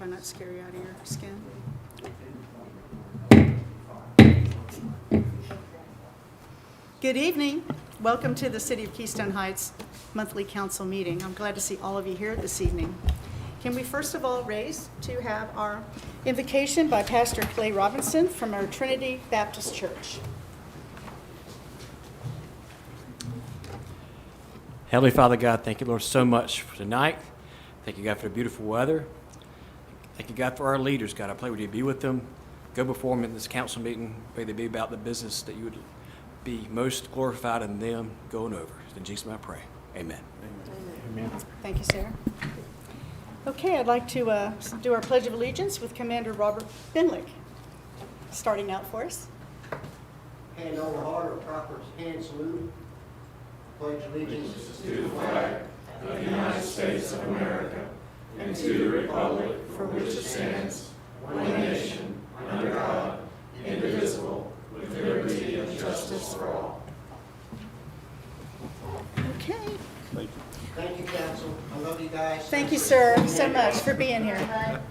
try not to scare you out of your skin. Good evening. Welcome to the City of Keystone Heights monthly council meeting. I'm glad to see all of you here this evening. Can we first of all raise to have our invocation by Pastor Clay Robinson from our Trinity Baptist Church. Heavenly Father God, thank you, Lord, so much for tonight. Thank you, God, for the beautiful weather. Thank you, God, for our leaders, God. I pray would you be with them. Go before them in this council meeting. Pray they be about the business that you would be most glorified in them going over. In Jesus' name I pray. Amen. Amen. Thank you, Sarah. Okay, I'd like to do our Pledge of Allegiance with Commander Robert Benlick starting out for us. Hand on the heart or proper hand salute. Pledge allegiance to the flag of the United States of America and to the republic for which it stands, one nation, under God, indivisible, with liberty and justice for all. Okay. Thank you, council. I love you guys. Thank you, sir, so much for being here.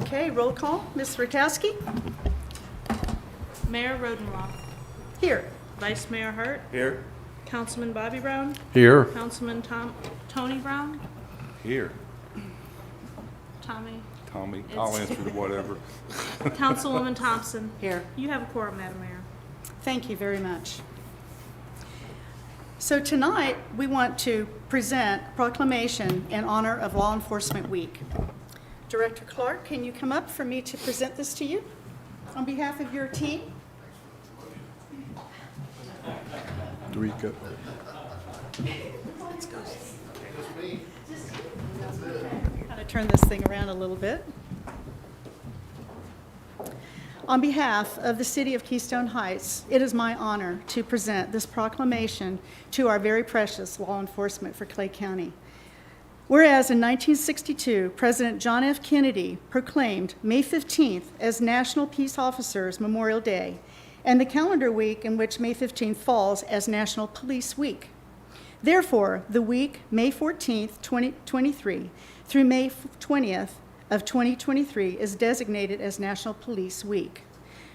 Okay, roll call. Ms. Rutowski? Mayor Rodenroth. Here. Vice Mayor Hurt. Here. Councilman Bobby Brown. Here. Councilman Tony Brown. Here. Tommy. Tommy, I'll answer to whatever. Councilwoman Thompson. Here. You have a quorum, Madam Mayor. Thank you very much. So tonight, we want to present proclamation in honor of Law Enforcement Week. Director Clark, can you come up for me to present this to you on behalf of your team? Do we go? Kind of turn this thing around a little bit. On behalf of the City of Keystone Heights, it is my honor to present this proclamation to our very precious law enforcement for Clay County. Whereas in 1962, President John F. Kennedy proclaimed May 15th as National Peace Officers Memorial Day, and the calendar week in which May 15th falls as National Police Week. Therefore, the week May 14th, 2023 through May 20th of 2023 is designated as National Police Week.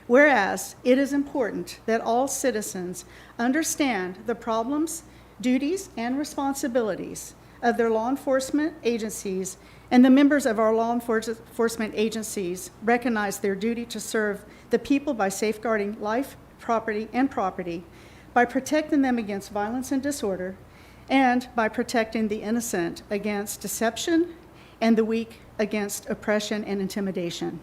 Whereas it is important that all citizens understand the problems, duties, and responsibilities of their law enforcement agencies, and the members of our law enforcement agencies recognize their duty to serve the people by safeguarding life, property, by protecting them against violence and disorder, and by protecting the innocent against deception and the weak against oppression and intimidation.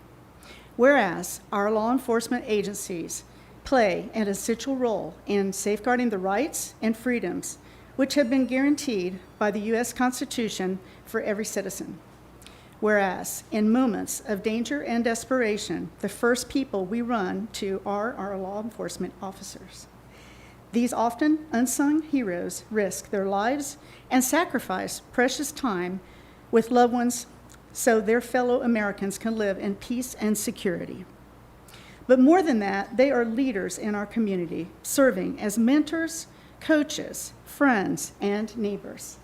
Whereas our law enforcement agencies play an essential role in safeguarding the rights and freedoms which have been guaranteed by the U.S. Constitution for every citizen. Whereas in moments of danger and desperation, the first people we run to are our law enforcement officers. These often unsung heroes risk their lives and sacrifice precious time with loved ones so their fellow Americans can live in peace and security. But more than that, they are leaders in our community, serving as mentors, coaches, friends, and neighbors,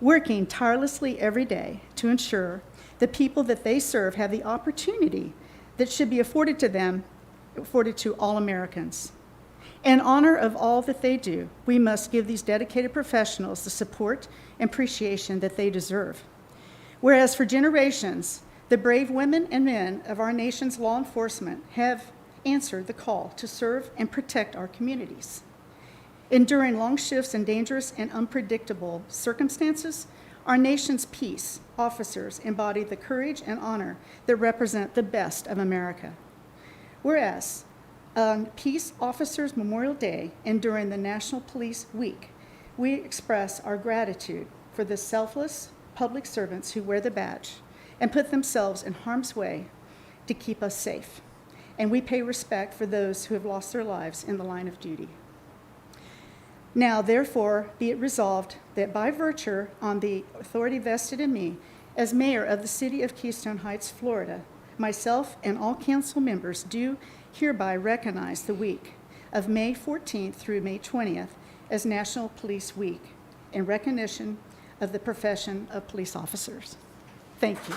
working tirelessly every day to ensure the people that they serve have the opportunity that should be afforded to all Americans. In honor of all that they do, we must give these dedicated professionals the support and appreciation that they deserve. Whereas for generations, the brave women and men of our nation's law enforcement have answered the call to serve and protect our communities. Enduring long shifts in dangerous and unpredictable circumstances, our nation's peace officers embody the courage and honor that represent the best of America. Whereas on Peace Officers Memorial Day and during the National Police Week, we express our gratitude for the selfless public servants who wear the badge and put themselves in harm's way to keep us safe. And we pay respect for those who have lost their lives in the line of duty. Now, therefore, be it resolved that by virtue on the authority vested in me as mayor of the City of Keystone Heights, Florida, myself and all council members do hereby recognize the week of May 14th through May 20th as National Police Week in recognition of the profession of police officers. Thank you.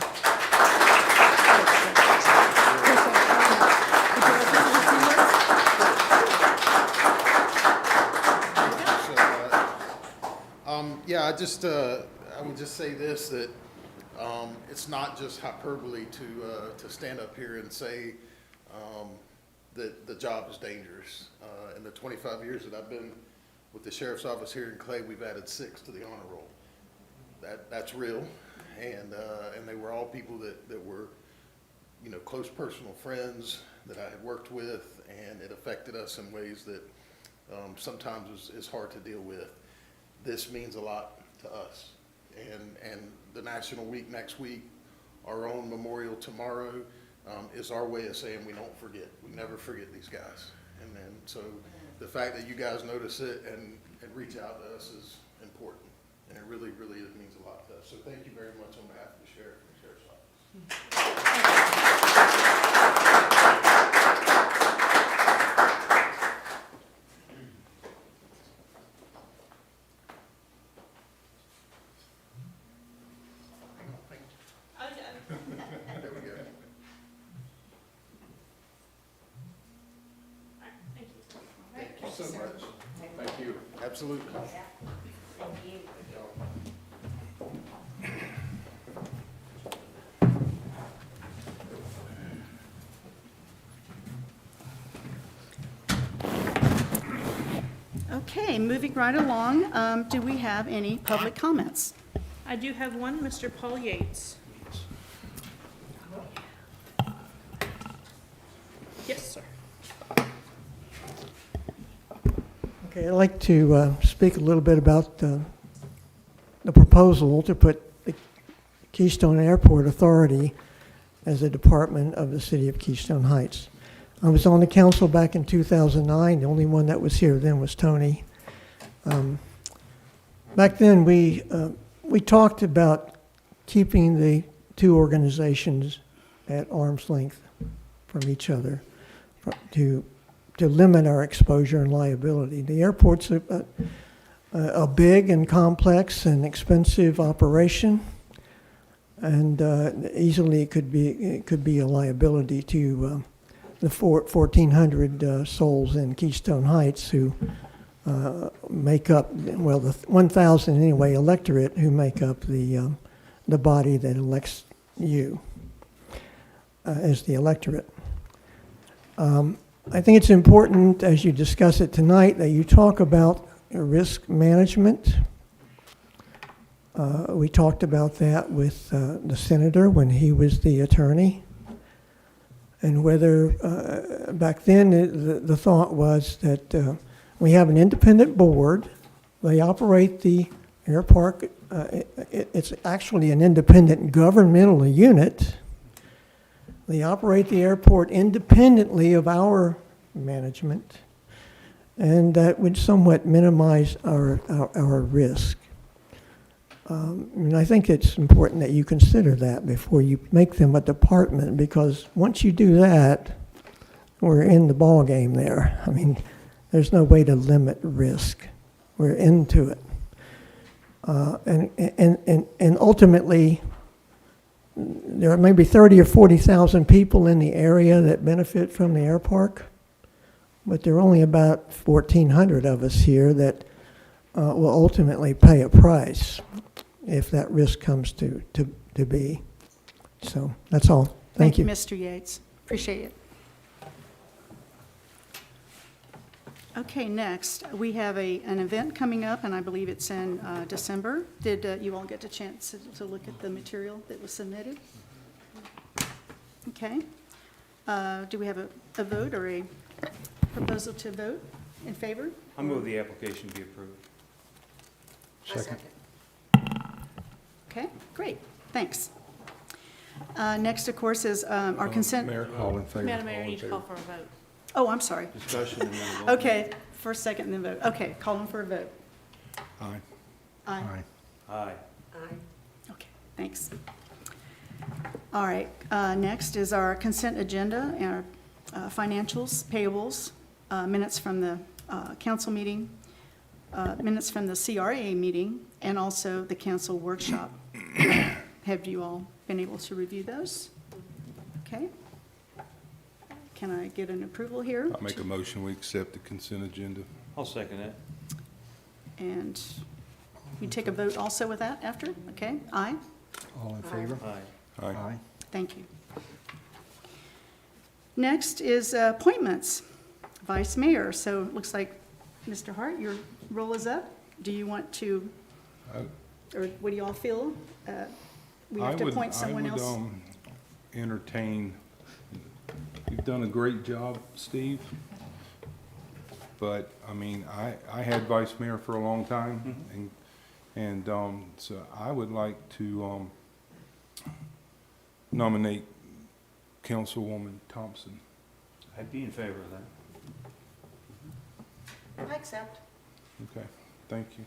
Yeah, I would just say this, that it's not just hyperbole to stand up here and say that the job is dangerous. In the 25 years that I've been with the sheriff's office here in Clay, we've added 6 to the honor roll. That's real, and they were all people that were, you know, close personal friends that I had worked with, and it affected us in ways that sometimes is hard to deal with. This means a lot to us, and the National Week next week, our own memorial tomorrow, is our way of saying we don't forget. We never forget these guys. And then, so the fact that you guys notice it and reach out to us is important. And it really, really means a lot to us. So thank you very much on behalf of the sheriff and the sheriff's office. There we go. Thank you so much. Thank you. Absolutely. Okay, moving right along, do we have any public comments? I do have one, Mr. Paul Yates. Yes, sir. Okay, I'd like to speak a little bit about the proposal to put the Keystone Airport Authority as a department of the city of Keystone Heights. I was on the council back in 2009. The only one that was here then was Tony. Back then, we talked about keeping the two organizations at arm's length from each other to limit our exposure and liability. The airport's a big and complex and expensive operation, and easily it could be a liability to the 1,400 souls in Keystone Heights who make up, well, the 1,000 anyway, electorate who make up the body that elects you as the electorate. I think it's important, as you discuss it tonight, that you talk about risk management. We talked about that with the senator when he was the attorney, and whether back then the thought was that we have an independent board. They operate the airport. It's actually an independent governmental unit. They operate the airport independently of our management, and that would somewhat minimize our risk. And I think it's important that you consider that before you make them a department, because once you do that, we're in the ball game there. I mean, there's no way to limit risk. We're into it. And ultimately, there are maybe 30 or 40,000 people in the area that benefit from the air park, but there are only about 1,400 of us here that will ultimately pay a price if that risk comes to be. So that's all. Thank you. Mr. Yates. Appreciate it. Okay, next, we have an event coming up, and I believe it's in December. Did you all get a chance to look at the material that was submitted? Okay. Do we have a vote or a proposal to vote in favor? I move the application be approved. Second. Okay, great, thanks. Next, of course, is our consent. Mayor, all in favor. Madam Mayor, All you in need to favor. call for a vote. Oh, I'm sorry. Discussion and then vote. Okay, first, second, and then vote. Okay, calling for a vote. Aye. Aye. Aye. Okay, thanks. All right, next is our consent agenda, and our financials, payables, minutes from the council meeting, minutes from the CRA meeting and also the council workshop. Have you all been able to review those? Okay. Can I get an approval here? I'll make a motion, we accept the consent agenda. I'll second that. And you take a vote also with that after? Okay, aye? All in favor? Aye. Aye. Thank you. Next is appointments, vice mayor. So it looks like, Mr. Hart, your role is up. Do you want to, or what do you all feel? We have to appoint someone else. I would entertain, you've done a great job, Steve. But, I mean, I had vice mayor for a long time, and so I would like to nominate Councilwoman Thompson. I'd be in favor of that. I accept. Okay, thank you.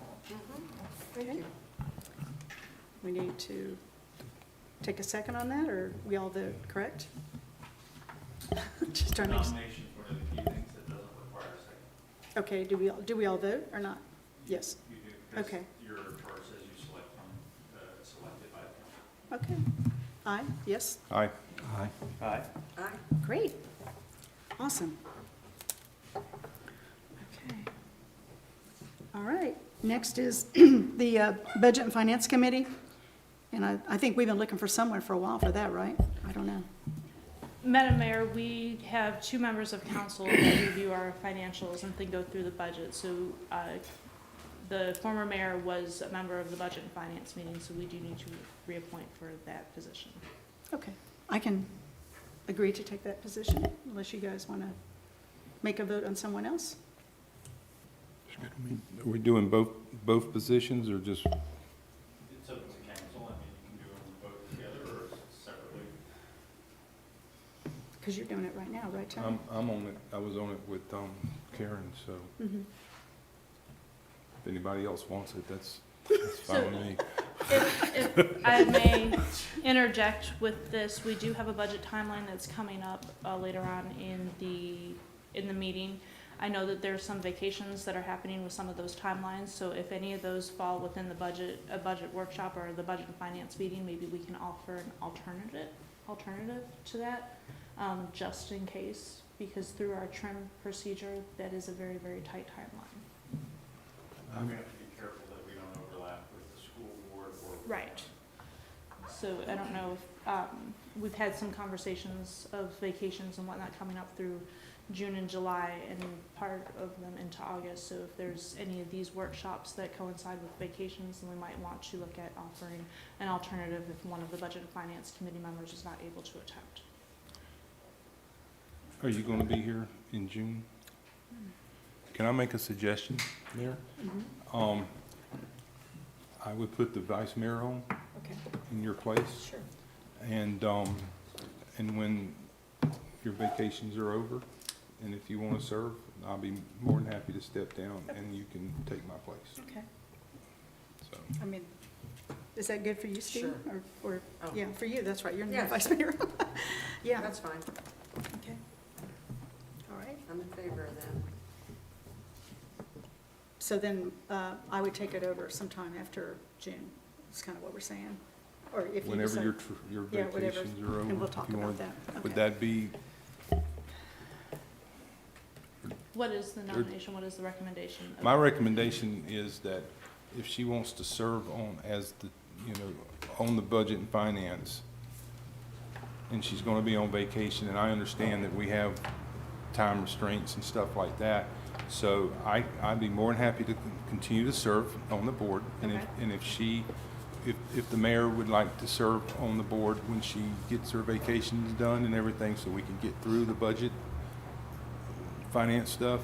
Thank you. We need to take a second on that, or we all vote, correct? Just trying to. Nomination is one of the key things that doesn't require a second. Okay, do we all vote or not? Yes. You do, because Okay. your chart says you select from, selected by the council. Okay. Aye, yes, Aye. Aye. Aye. Aye. great. Awesome. Okay. All right, next is the Budget and Finance Committee. And I think we've been looking for someone for a while for that, right? I don't know. Madam Mayor, we have two members of council that review our financials and then go through the budget. So the former mayor was a member of the Budget and Finance meeting, so we do need to reappoint for that position. Okay, I can agree to take that position unless you guys want to make a vote on someone else. Are we doing both positions, or just, It's up to council, I mean, you can do them both together or separately. Because you're doing it right now, right, Tony? I'm on it, I was on it with Karen, so Mhm. if anybody else wants it, that's fine So- with me. If I may interject with this, we do have a budget timeline that's coming up later on in the meeting. I know that there's some vacations that are happening with some of those timelines, so if any of those fall within the a budget workshop or the Budget and Finance meeting, maybe we can offer an alternative to that, just in case, because through our trim procedure, that is a very, very tight timeline. We have to be careful that we don't overlap with the school board or. Right. So I don't know if, we've had some conversations of vacations and whatnot coming up through June and July and part of them into August. So if there's any of these workshops that coincide with vacations, then we might want to look at offering an alternative if one of the Budget and Finance Committee members is not able to attend. Are you gonna be here in June? Can I make a suggestion, Mayor? Mhm. I would put the vice mayor on Okay, in your place, sure. and when your vacations are over, and if you wanna serve, I'll be more than happy to step down, and you can take my place, Okay. so. I mean, is that good for you, Steve? Sure. Or, Oh. yeah, for you, that's right, you're the new Yes. vice mayor. Yeah, That's fine. okay. All right, I'm in favor of that. so then I would take it over sometime after June, is kind of what we're saying. Or if you Whenever decide. your Yeah, whatever. vacations are over. And we'll if talk you about want- that. Would Okay. that be, What is the nomination? What is the recommendation? my recommendation is that if she wants to serve on, as the, on the Budget and Finance, and she's gonna be on vacation, and I understand that we have time restraints and stuff like that, so I'd be more than happy to continue to serve on the board, and Okay. if the mayor would like to serve on the board when she gets her vacations done and everything, so we can get through the budget, finance stuff,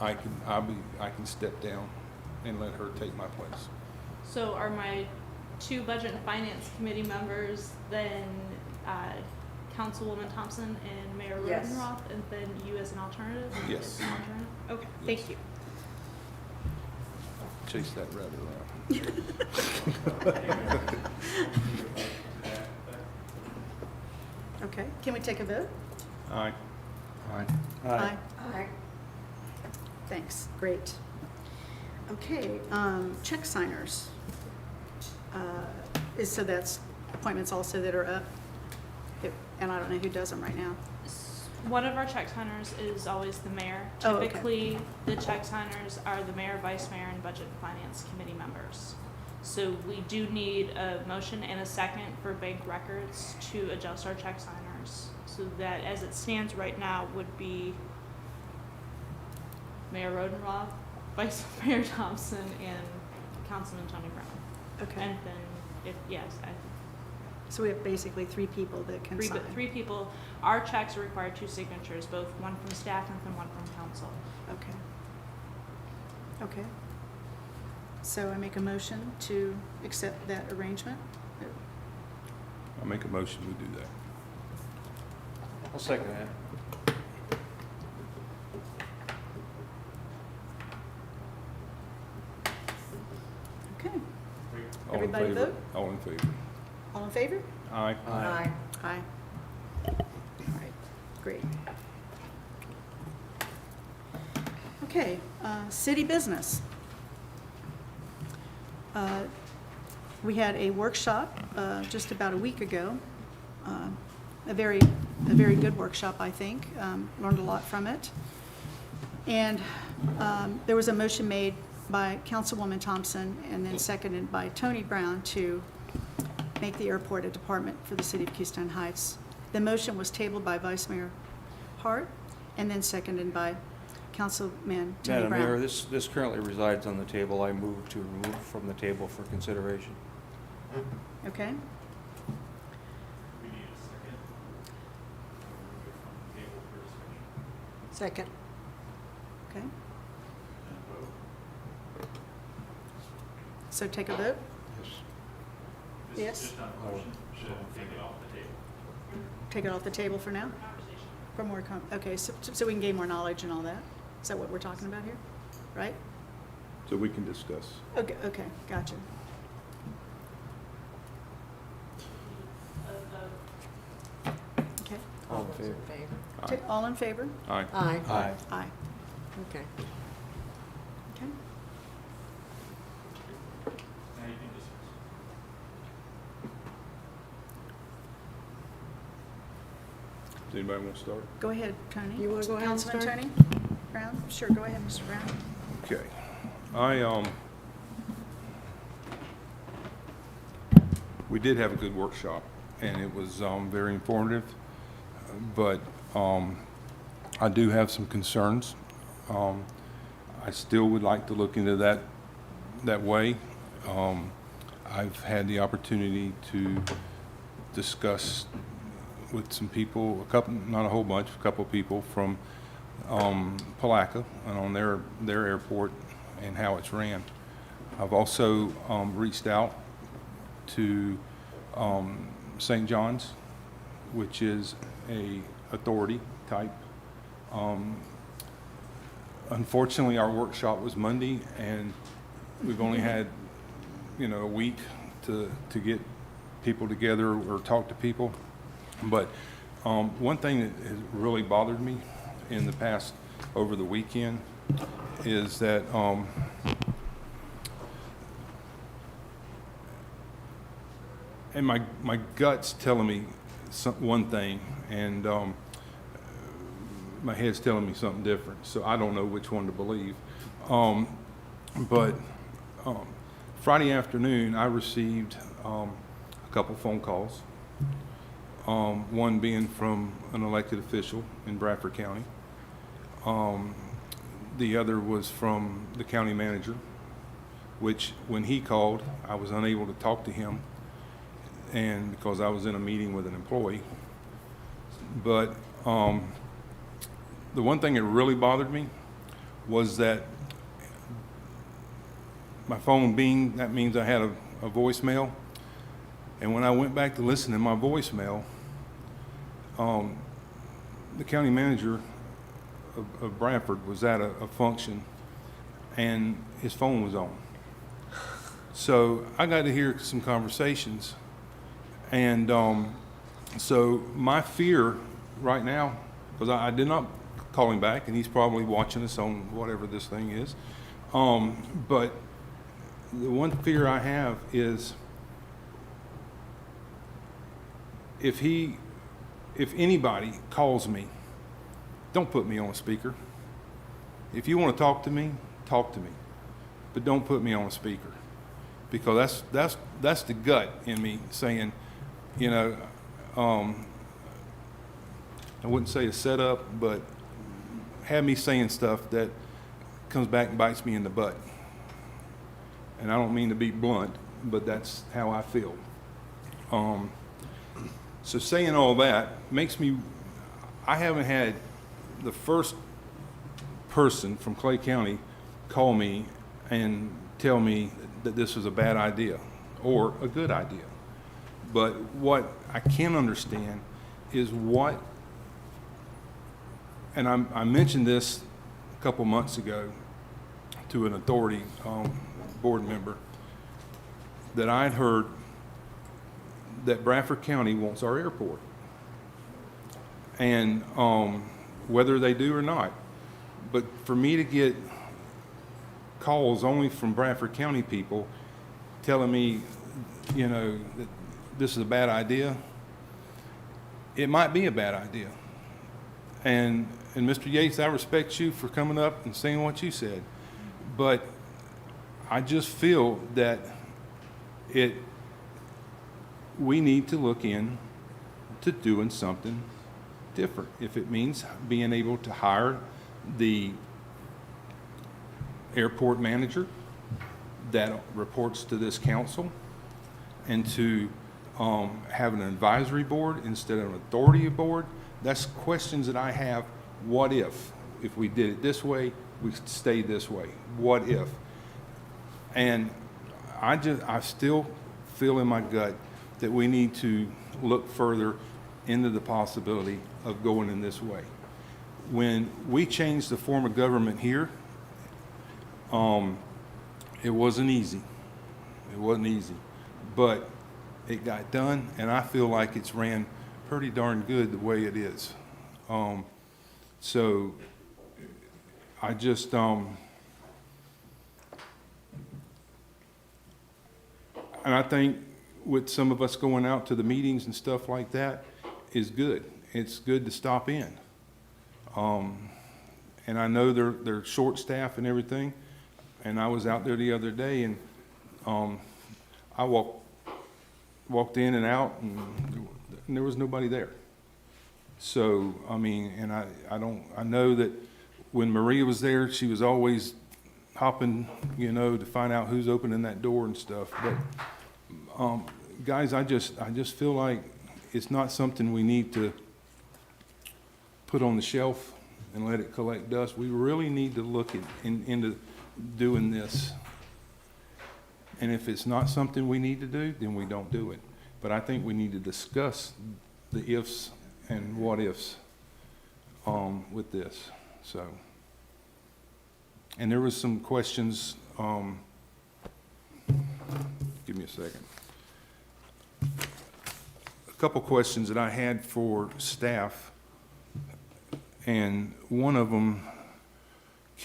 I can step down and let her take my place. So are my two Budget and Finance Committee members then Councilwoman Thompson and Mayor Yes. Rodenroth, and then you as an alternative? And Yes. an alternative? Okay, Yes. thank you. Chase that rabbit around. Okay, can we take a vote? Aye. Aye. Aye. Aye. Thanks, great. Okay, check signers. So that's appointments also that are up? And I don't know who does them right now. One of our check signers is always the mayor. Oh, okay. Typically, the check signers are the mayor, vice mayor, and budget and finance committee members. So we do need a motion and a second for bank records to adjust our check signers. So that, as it stands right now, would be Mayor Rodenroth, Vice Mayor Thompson, and Councilman Tony Brown. Okay, And then, if, yes, so we have basically 3 people that can sign. three people. Our checks require 2 signatures, both one from staff and one from council. Okay. Okay. So I make a motion to accept that arrangement. I make a motion, we do that. I'll second that. Okay. All in Everybody favor? vote? All in favor? All in favor? Aye. Aye. Aye. All right, great. Okay, city business. We had a workshop just about a week ago. A very good workshop, I think. Learned a lot from it. And there was a motion made by Councilwoman Thompson and then seconded by Tony Brown to make the airport a department for the city of Keystone Heights. The motion was tabled by Vice Mayor Hart and then seconded by Councilman Tony Madam Brown. Mayor, this currently resides on the table. I move to remove from the table for consideration. Okay, We need a second. Remove it from the table for discussion. Second. okay. And vote. So take a vote? This Yes. is just not a motion, should take it off the table. Take it off the table for now? For more, okay, so we can gain more knowledge and all that? Is that what we're talking about here? Right? So we can discuss. Okay, okay, gotcha. Okay, All in favor? Aye. all in favor? Aye. Aye. Aye. Aye. Okay. Okay. Now you can discuss. Does anybody want to start? Go ahead, Tony. You wanna go ahead and Councilman start? Tony Brown? Sure, go ahead, Mr. Brown. Okay. We did have a good workshop, and it was very informative, but I do have some concerns. I still would like to look into that way. I've had the opportunity to discuss with some people, a couple, not a whole bunch, a couple of people from Palaca and on their airport and how it's ran. I've also reached out to St. John's, which is a authority type. Unfortunately, our workshop was Monday, and we've only had, a week to get people together or talk to people. But one thing that has really bothered me in the past, over the weekend, is that and my gut's telling me one thing, and my head's telling me something different. So I don't know which one to believe. But Friday afternoon, I received a couple phone calls. One being from an elected official in Bradford County. The other was from the county manager, which when he called, I was unable to talk to him, and because I was in a meeting with an employee. But the one thing that really bothered me was that my phone binged. That means I had a voicemail. And when I went back to listen to my voicemail, the county manager of Bradford was at a function, and his phone was on. So I got to hear some conversations, and so my fear right now, because I did not call him back, and he's probably watching us on whatever this thing is. But the one fear I have is if anybody calls me, don't put me on a speaker. If you want to talk to me, but don't put me on a speaker, because that's the gut in me saying, you know, I wouldn't say a setup, but have me saying stuff that comes back and bites me in the butt. And I don't mean to be blunt, but that's how I feel. So saying all that makes me, I haven't had the first person from Clay County call me and tell me that this was a bad idea or a good idea. But what I can understand is what, and I mentioned this a couple months ago to an authority board member, that I'd heard that Bradford County wants our airport. And whether they do or not, but for me to get calls only from Bradford County people telling me, you know, that this is a bad idea, it might be a bad idea. And Mr. Yates, I respect you for coming up and saying what you said, but I just feel that we need to look in to doing something different. If it means being able to hire the airport manager that reports to this council, and to have an advisory board instead of an authority board, that's questions that I have. What if we did it this way, we stayed this way? What if? And I still feel in my gut that we need to look further into the possibility of going in this way. When we changed the form of government here, it wasn't easy. It wasn't easy, but it got done, and I feel like it's ran pretty darn good the way it is. So I just, and I think with some of us going out to the meetings and stuff like that is good. It's good to stop in. And I know they're short staffed and everything. And I was out there the other day, and I walked in and out, and there was nobody there. So I mean, and I know that when Maria was there, she was always hopping, you know, to find out who's opening that door and stuff. But guys, I just feel like it's not something we need to put on the shelf and let it collect dust. We really need to look into doing this. And if it's not something we need to do, then we don't do it. But I think we need to discuss the ifs and what ifs with this. So, and there was some questions. Give me a second. A couple questions that I had for staff, and one of them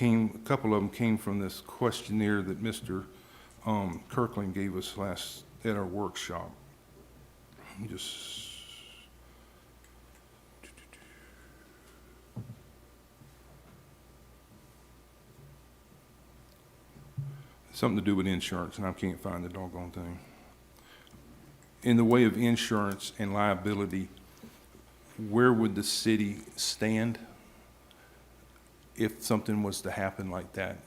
a couple of them came from this questionnaire that Mr. Kirkland gave us at our workshop. Something to do with insurance, and I can't find the doggone thing. In the way of insurance and liability, where would the city stand if something was to happen like that?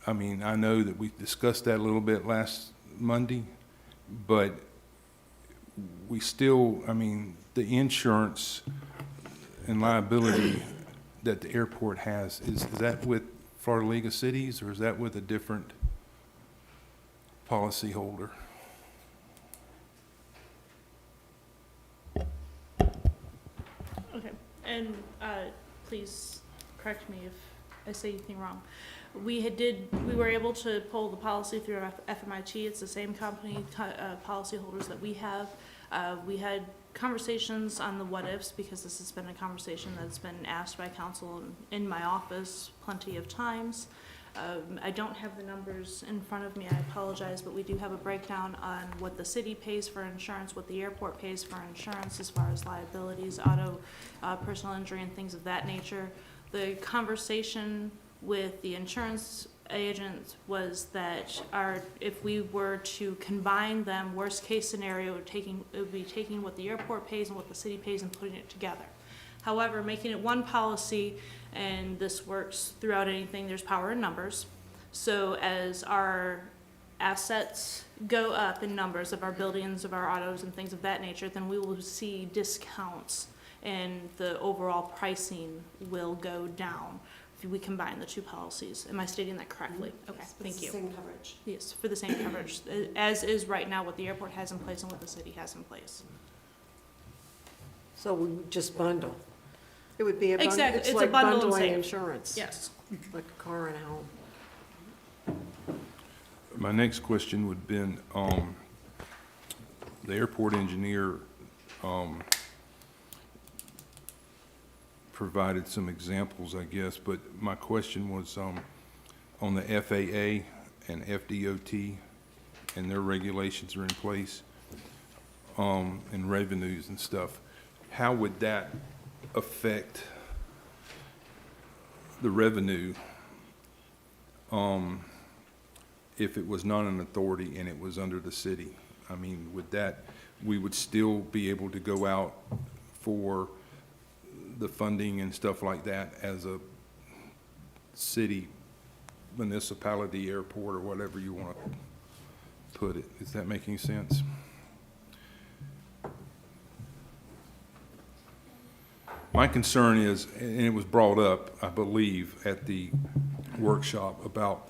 I mean, I know that we discussed that a little bit last Monday, but we still, I mean, the insurance and liability that the airport has, is that with Florida League of Cities, or is that with a different policy holder? Okay, and please correct me if I say anything wrong. We were able to pull the policy through FMIT. It's the same company, policy holders that we have. We had conversations on the what ifs, because this has been a conversation that's been asked by council in my office plenty of times. I don't have the numbers in front of me, I apologize, but we do have a breakdown on what the city pays for insurance, what the airport pays for insurance as far as liabilities, auto, personal injury and things of that nature. The conversation with the insurance agent was that if we were to combine them, worst case scenario, it would be taking what the airport pays and what the city pays and putting it together. However, making it one policy, and this works throughout anything, there's power in numbers. So as our assets go up in numbers of our buildings, of our autos and things of that nature, then we will see discounts and the overall pricing will go down if we combine the two policies. Am I stating that correctly? Okay, Yes, thank it's you. the same coverage. Yes, for the same coverage, as is right now what the airport has in place and what the city has in place. So we would just bundle. It would be a bundle. Exactly, it's a like bundle and bundling save. insurance. Yes. Like a car and a home. My next question would have been, the airport engineer, provided some examples, I guess, but my question was, on the FAA and FDOT and their regulations are in place, and revenues and stuff. How would that affect the revenue, if it was not an authority and it was under the city? I mean, we would still be able to go out for the funding and stuff like that as a city, municipality, airport, or whatever you want to put it. Is that making sense? My concern is, and it was brought up, I believe, at the workshop about,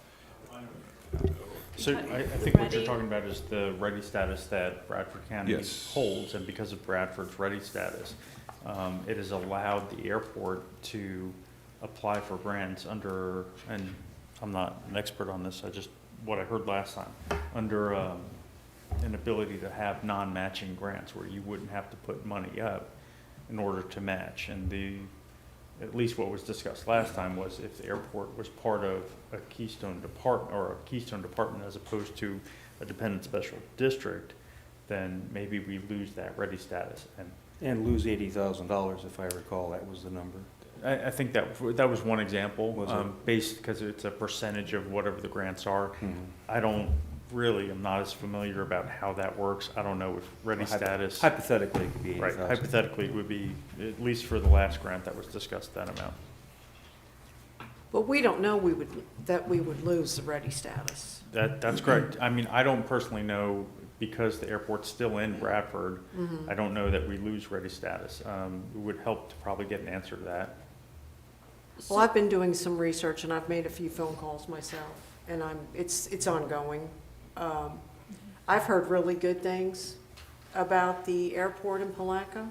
So I think what you're Ready? talking about is the ready status that Bradford County Yes. holds, and because of Bradford's ready status, it has allowed the airport to apply for grants under, and I'm not an expert on this, what I heard last time, under an ability to have non-matching grants where you wouldn't have to put money up in order to match. And at least what was discussed last time was if the airport was part of a Keystone department, or a Keystone department as opposed to a dependent special district, then maybe we lose that ready status. And lose $80,000, if I recall, that was the number. I think that was one example, Was it? based, because it's a percentage of whatever the grants are. Mhm. I'm not as familiar about how that works. I don't know if ready status. Hypothetically, it could be Right, 80,000. hypothetically, it would be, at least for the last grant that was discussed, that amount. But we don't know that we would lose the ready status. That's correct. I mean, I don't personally know, because the airport's still in Bradford, I don't know that we lose ready status. It would help to probably get an answer to that. Well, I've been doing some research and I've made a few phone calls myself, and it's ongoing. I've heard really good things about the airport in Palaca.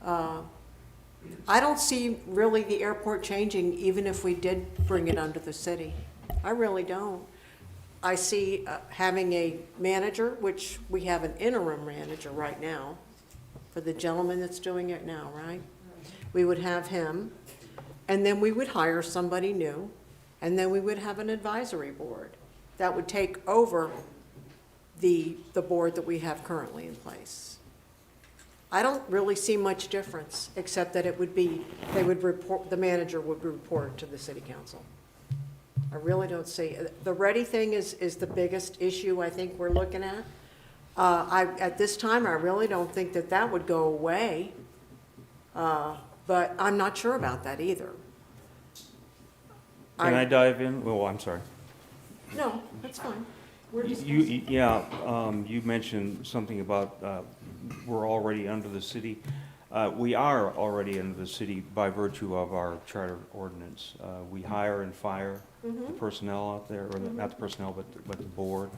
I don't see really the airport changing even if we did bring it under the city. I really don't. I see having a manager, which we have an interim manager right now, for the gentleman that's doing it now, right? We would have him, and then we would hire somebody new, and then we would have an advisory board that would take over the board that we have currently in place. I don't really see much difference, except that the manager would report to the city council. I really don't see, the ready thing is the biggest issue I think we're looking at. At this time, I really don't think that would go away, but I'm not sure about that either. Can I dive in? Oh, I'm sorry. No, that's fine. We're You mentioned something about we're already under the city. We are already under the city by virtue of our charter ordinance. We hire and fire the personnel out there, or not the personnel, but the board.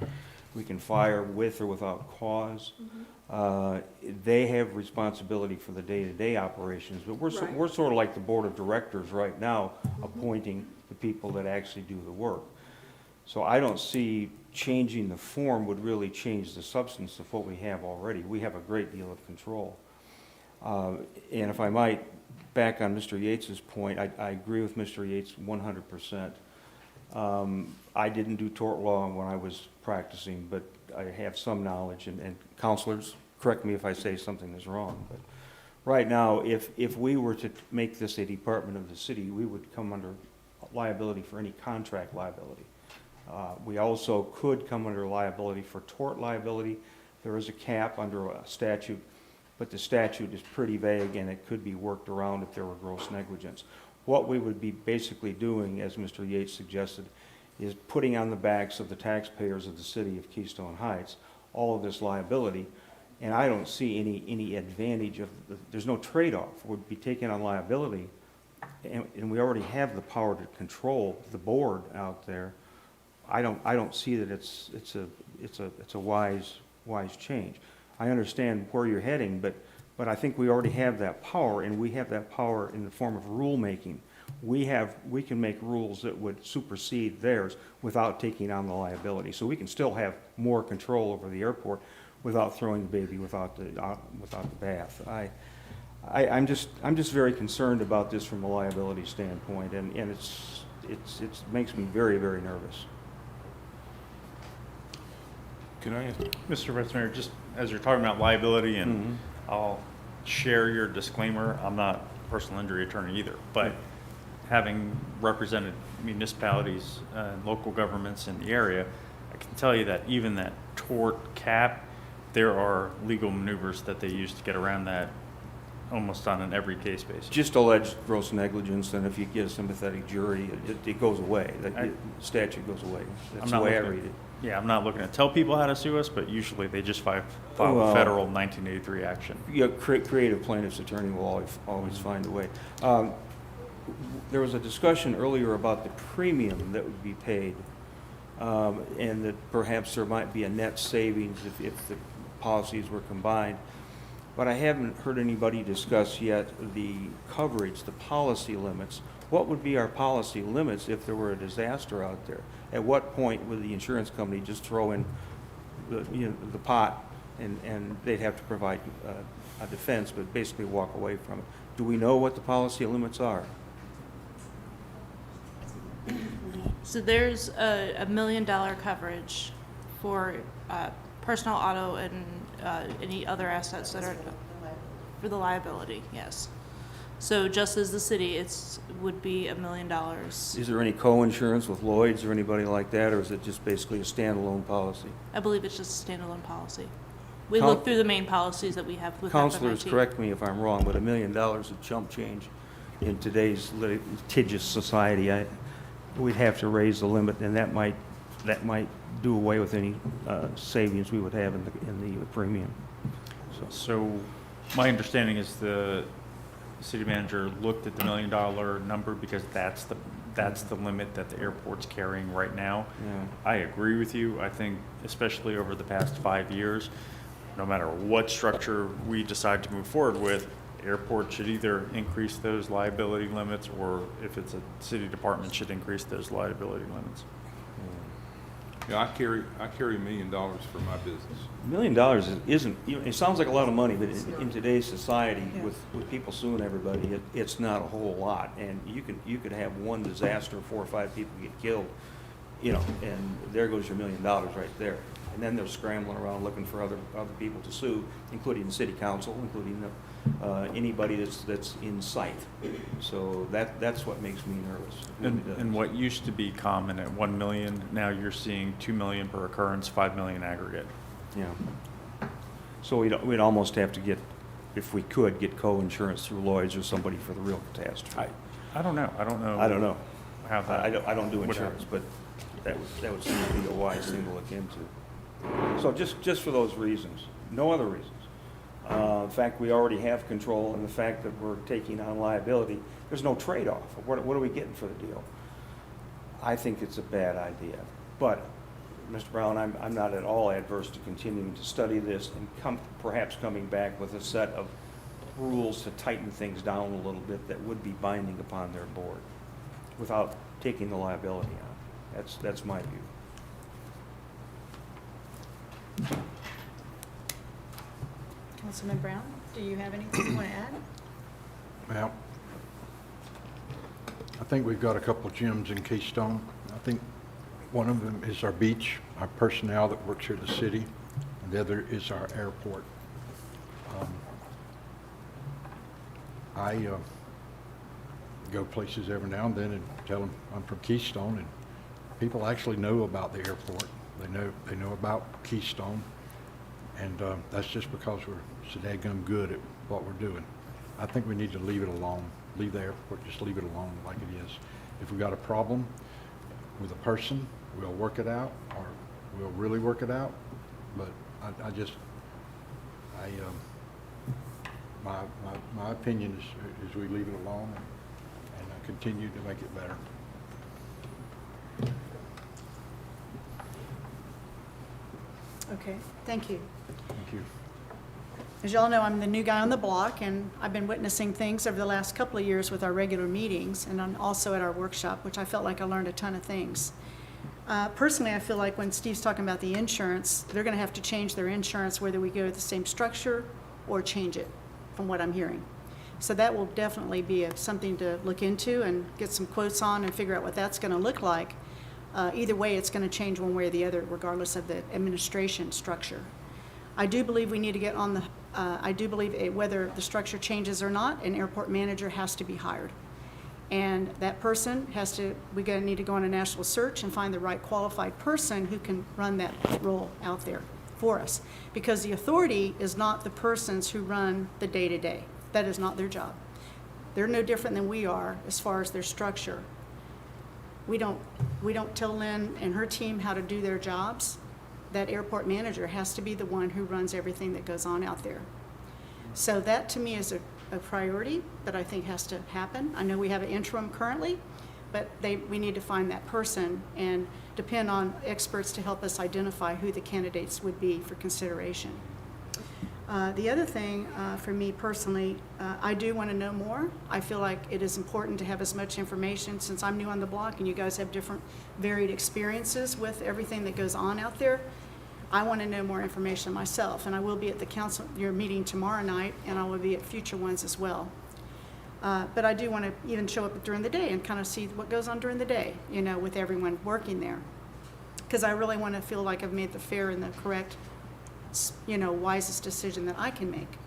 We can fire with or without cause. They have responsibility for the day-to-day operations, but we're sort of like the board of directors right now, appointing the people that actually do the work. So I don't see changing the form would really change the substance of what we have already. We have a great deal of control. And if I might, back on Mr. Yates's point, I agree with Mr. Yates 100%. I didn't do tort law when I was practicing, but I have some knowledge, and counselors, correct me if I say something is wrong. But right now, if we were to make this a department of the city, we would come under liability for any contract liability. We also could come under liability for tort liability. There is a cap under a statute, but the statute is pretty vague, and it could be worked around if there were gross negligence. What we would be basically doing, as Mr. Yates suggested, is putting on the backs of the taxpayers of the city of Keystone Heights all of this liability, and I don't see any advantage of, there's no trade-off. We'd be taking on liability, and we already have the power to control the board out there. I don't see that it's a wise change. I understand where you're heading, but I think we already have that power, and we have that power in the form of rulemaking. We can make rules that would supersede theirs without taking on the liability. So we can still have more control over the airport without throwing the baby without the bath. I'm just very concerned about this from a liability standpoint, and it makes me very, very nervous. Can I ask? Mr. Vice Mayor, just as you're talking about liability, and I'll share your disclaimer, I'm not a personal injury attorney either, but having represented municipalities and local governments in the area, I can tell you that even that tort cap, there are legal maneuvers that they use to get around that almost on an every case basis. Just alleged gross negligence, and if you get a sympathetic jury, it goes away. The statute goes away. That's the way I read it. Yeah, I'm not looking to tell people how to sue us, but usually they just file Well, a federal 1983 action. Yeah, creative plaintiff's attorney will always find a way. There was a discussion earlier about the premium that would be paid, and that perhaps there might be a net savings if the policies were combined. But I haven't heard anybody discuss yet the coverage, the policy limits. What would be our policy limits if there were a disaster out there? At what point would the insurance company just throw in the pot, and they'd have to provide a defense, but basically walk away from it? Do we know what the policy limits are? So there's a $1 million coverage for personal auto and any other assets that are for the liability, yes. So just as the city, would be $1 million. Is there any co-insurance with Lloyd's or anybody like that, or is it just basically a standalone policy? I believe it's just a standalone policy. We Coun- look through the main policies that we have with Counselors, FMIT. correct me if I'm wrong, but $1 million is chump change in today's litigious society. We'd have to raise the limit, and that might do away with any savings we would have in the premium. So my understanding is the city manager looked at the $1 million number because that's the limit that the airport's carrying right now. Yeah. I agree with you. I think especially over the past 5 years, no matter what structure we decide to move forward with, the airport should either increase those liability limits, or if it's a city department, should increase those liability limits. Yeah, I carry $1 million for my business. $1 million isn't, it sounds like a lot of money, but in today's society, with people suing everybody, it's not a whole lot. And you could have one disaster, 4 or 5 people get killed, and there goes your $1 million right there. And then they're scrambling around looking for other people to sue, including the city council, including anybody that's in sight. So that's what makes me nervous. It really does. And what used to be common at 1 million, now you're seeing 2 million per occurrence, 5 million aggregate. Yeah. So we'd almost have to get, if we could, get co-insurance through Lloyd's or somebody for the real catastrophe. I don't know. I don't know how that. I don't do would insurance, happen. but that would seem to be a wise thing to look into. So just for those reasons, no other reasons. In fact, we already have control, and the fact that we're taking on liability, there's no trade-off. What are we getting for the deal? I think it's a bad idea. But, Mr. Brown, I'm not at all adverse to continuing to study this and perhaps coming back with a set of rules to tighten things down a little bit that would be binding upon their board without taking the liability on. That's my view. Councilman Brown, do you have anything you want to add? Well, I think we've got a couple of gems in Keystone. I think one of them is our beach, our personnel that works here at the city, and the other is our airport. I go places every now and then and tell them I'm from Keystone, and people actually know about the airport. They know about Keystone, and that's just because we're so daggum good at what we're doing. I think we need to leave it alone. Leave the airport, just leave it alone like it is. If we got a problem with a person, we'll work it out, or we'll really work it out. But my opinion is we leave it alone and continue to make it better. Okay, thank you. Thank you. As y'all know, I'm the new guy on the block, and I've been witnessing things over the last couple of years with our regular meetings and also at our workshop, which I felt like I learned a ton of things. Personally, I feel like when Steve's talking about the insurance, they're going to have to change their insurance whether we go with the same structure or change it, from what I'm hearing. So that will definitely be something to look into and get some quotes on and figure out what that's going to look like. Either way, it's going to change one way or the other, regardless of the administration structure. I do believe we need to get on the, whether the structure changes or not, an airport manager has to be hired. And that person we're going to need to go on a national search and find the right qualified person who can run that role out there for us. Because the authority is not the persons who run the day-to-day. That is not their job. They're no different than we are as far as their structure. We don't tell Lynn and her team how to do their jobs. That airport manager has to be the one who runs everything that goes on out there. So that to me is a priority that I think has to happen. I know we have an interim currently, but we need to find that person and depend on experts to help us identify who the candidates would be for consideration. The other thing for me personally, I do want to know more. I feel like it is important to have as much information since I'm new on the block and you guys have different varied experiences with everything that goes on out there. I want to know more information myself, and I will be at your meeting tomorrow night, and I will be at future ones as well. But I do want to even show up during the day and kind of see what goes on during the day, with everyone working there. Because I really want to feel like I've made the fair and the correct, wisest decision that I can make.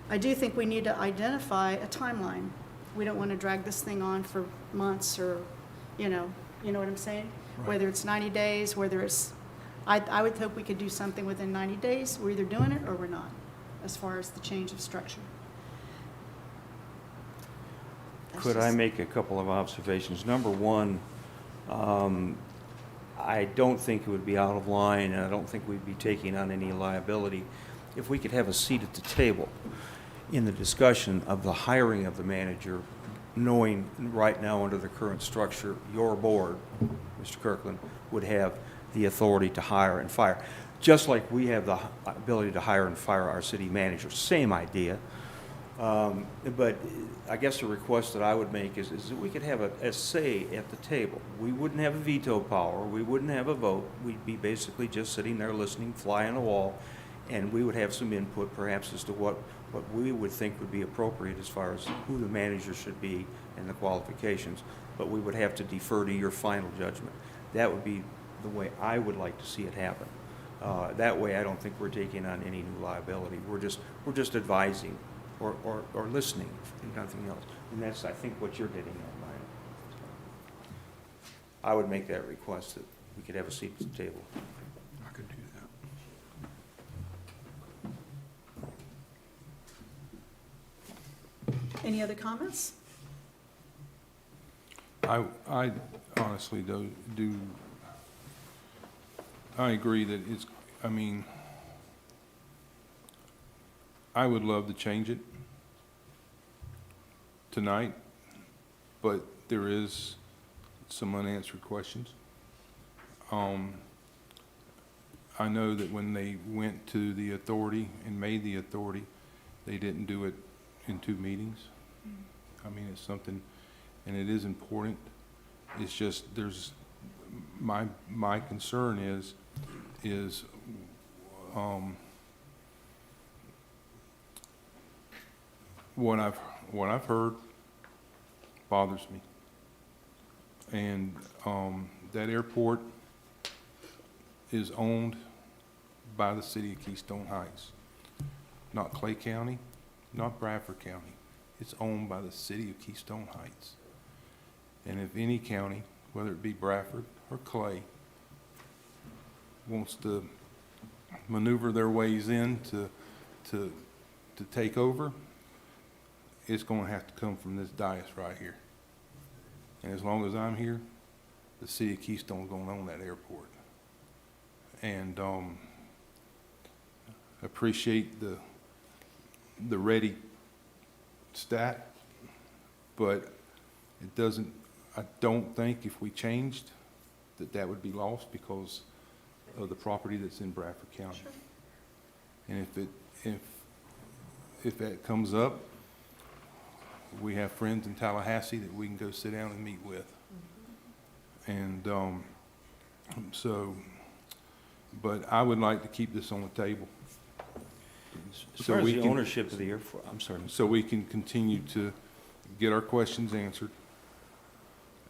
I do think we need to identify a timeline. We don't want to drag this thing on for months or, you know what I'm saying? Right. Whether it's 90 days, whether it's, I would hope we could do something within 90 days. We're either doing it or we're not, as far as the change of structure. Could I make a couple of observations? Number one, I don't think it would be out of line, and I don't think we'd be taking on any liability if we could have a seat at the table in the discussion of the hiring of the manager, knowing right now under the current structure, your board, Mr. Kirkland, would have the authority to hire and fire. Just like we have the ability to hire and fire our city manager. Same idea. But I guess the request that I would make is that we could have a say at the table. We wouldn't have a veto power. We wouldn't have a vote. We'd be basically just sitting there listening, fly on the wall, and we would have some input perhaps as to what we would think would be appropriate as far as who the manager should be and the qualifications. But we would have to defer to your final judgment. That would be the way I would like to see it happen. That way I don't think we're taking on any new liability. We're just advising or listening, if nothing else. And that's, I think, what you're getting at, Maya. I would make that request that we could have a seat at the table. I could do that. Any other comments? I honestly do, I agree that I would love to change it tonight, but there is some unanswered questions. I know that when they went to the authority and made the authority, they didn't do it in 2 meetings. It's something, and it is important. It's just my concern is what I've heard bothers me, and that airport is owned by the city of Keystone Heights. Not Clay County, not Bradford County. It's owned by the city of Keystone Heights. And if any county, whether it be Bradford or Clay, wants to maneuver their ways in to take over, it's gonna have to come from this dais right here. And as long as I'm here, the city of Keystone's gonna own that airport. And, appreciate the ready stat, but it doesn't, I don't think if we changed that would be lost because of the property that's in Bradford County. And if that comes up, we have friends in Tallahassee that we can go sit down and meet with. And but I would like to keep this on the table. As So far as we the can- ownership of the airport, I'm sorry. So we can continue to get our questions answered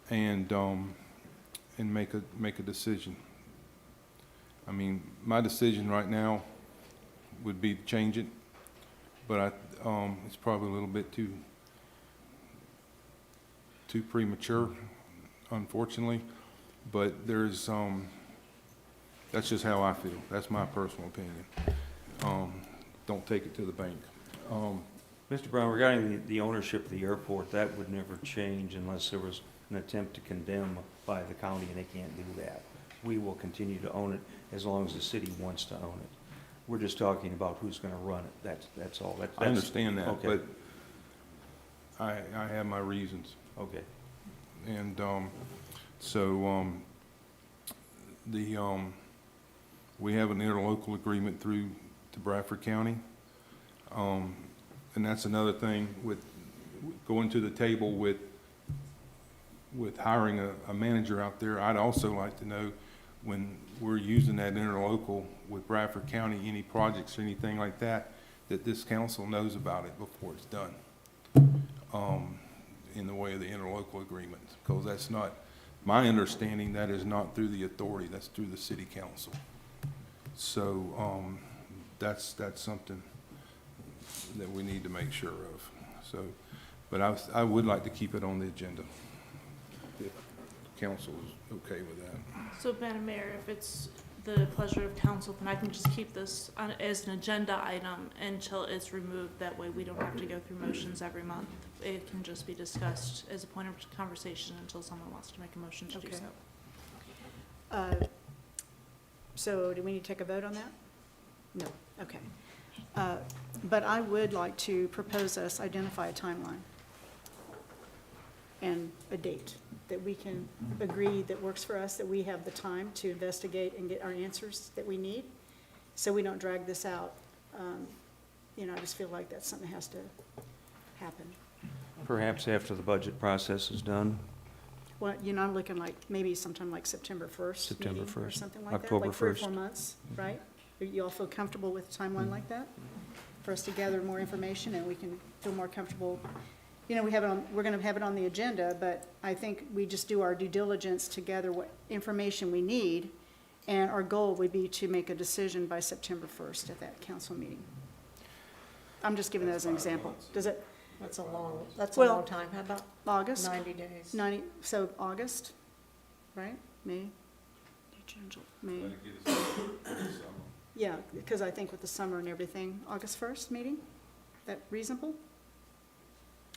and make a decision. I mean, my decision right now would be to change it, but it's probably a little bit too premature, unfortunately. But there's, that's just how I feel. That's my personal opinion. Don't take it to the bank. Mr. Brown, regarding the ownership of the airport, that would never change unless there was an attempt to condemn by the county, and they can't do that. We will continue to own it as long as the city wants to own it. We're just talking about who's going to run it. That's all. I understand that, okay. but I have my reasons. Okay. And we have an interlocal agreement through to Bradford County. And that's another thing with going to the table with hiring a manager out there. I'd also like to know when we're using that interlocal with Bradford County, any projects or anything like that, that this council knows about it before it's done. In the way of the interlocal agreement, because that's not, my understanding, that is not through the authority, that's through the city council. So, that's something that we need to make sure of. So, but I would like to keep it on the agenda, if council is okay with that. So, Madam Mayor, if it's the pleasure of council, then I can just keep this on as an agenda item until it's removed. That way we don't have to go through motions every month. It can just be discussed as a point of conversation until someone wants to make a motion to do Okay. so. So do we need to take a vote on that? No, okay. But I would like to propose us identify a timeline and a date that we can agree that works for us, that we have the time to investigate and get our answers that we need, so we don't drag this out. I just feel like that's something that has to happen. Perhaps after the budget process is done. Well, I'm looking like maybe sometime like September 1st. September maybe, Or 1st, something like that. October Like 3 or 1st. 4 months, right? You all feel comfortable with a timeline like that? For us to gather more information and we can feel more comfortable. We're going to have it on the agenda, but I think we just do our due diligence to gather what information we need. And our goal would be to make a decision by September 1st at that council meeting. I'm just giving that as an example. Does it, That's a long Well- time. How about August? 90 days? So August, right? May? June, May. Yeah, because I think with the summer and everything, August 1st meeting? That reasonable?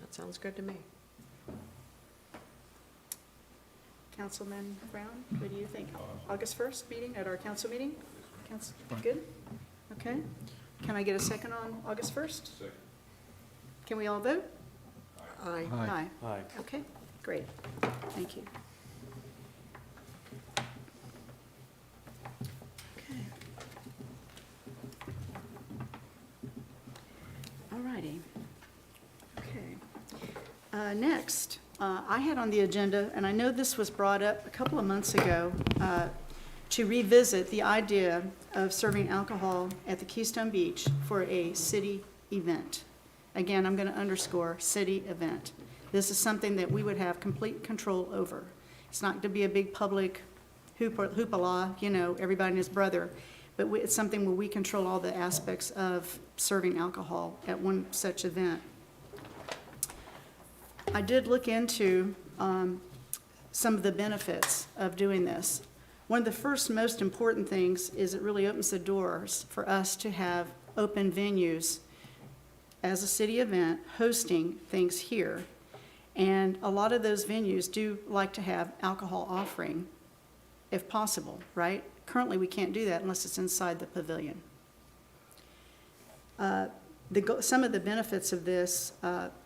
That sounds good to me. Councilman Brown, what do you think? August 1st meeting at our council meeting? Good? Okay. Can I get a second on August 1st? Second. Can we all vote? Aye. Aye. Aye. Okay, great. Thank you. Okay. All righty. Okay. Next, I had on the agenda, and I know this was brought up a couple of months ago, to revisit the idea of serving alcohol at the Keystone Beach for a city event. Again, I'm going to underscore city event. This is something that we would have complete control over. It's not going to be a big public hoopla, you know, everybody and his brother. But it's something where we control all the aspects of serving alcohol at one such event. I did look into some of the benefits of doing this. One of the first most important things is it really opens the doors for us to have open venues as a city event hosting things here. And a lot of those venues do like to have alcohol offering, if possible, right? Currently, we can't do that unless it's inside the pavilion. Some of the benefits of this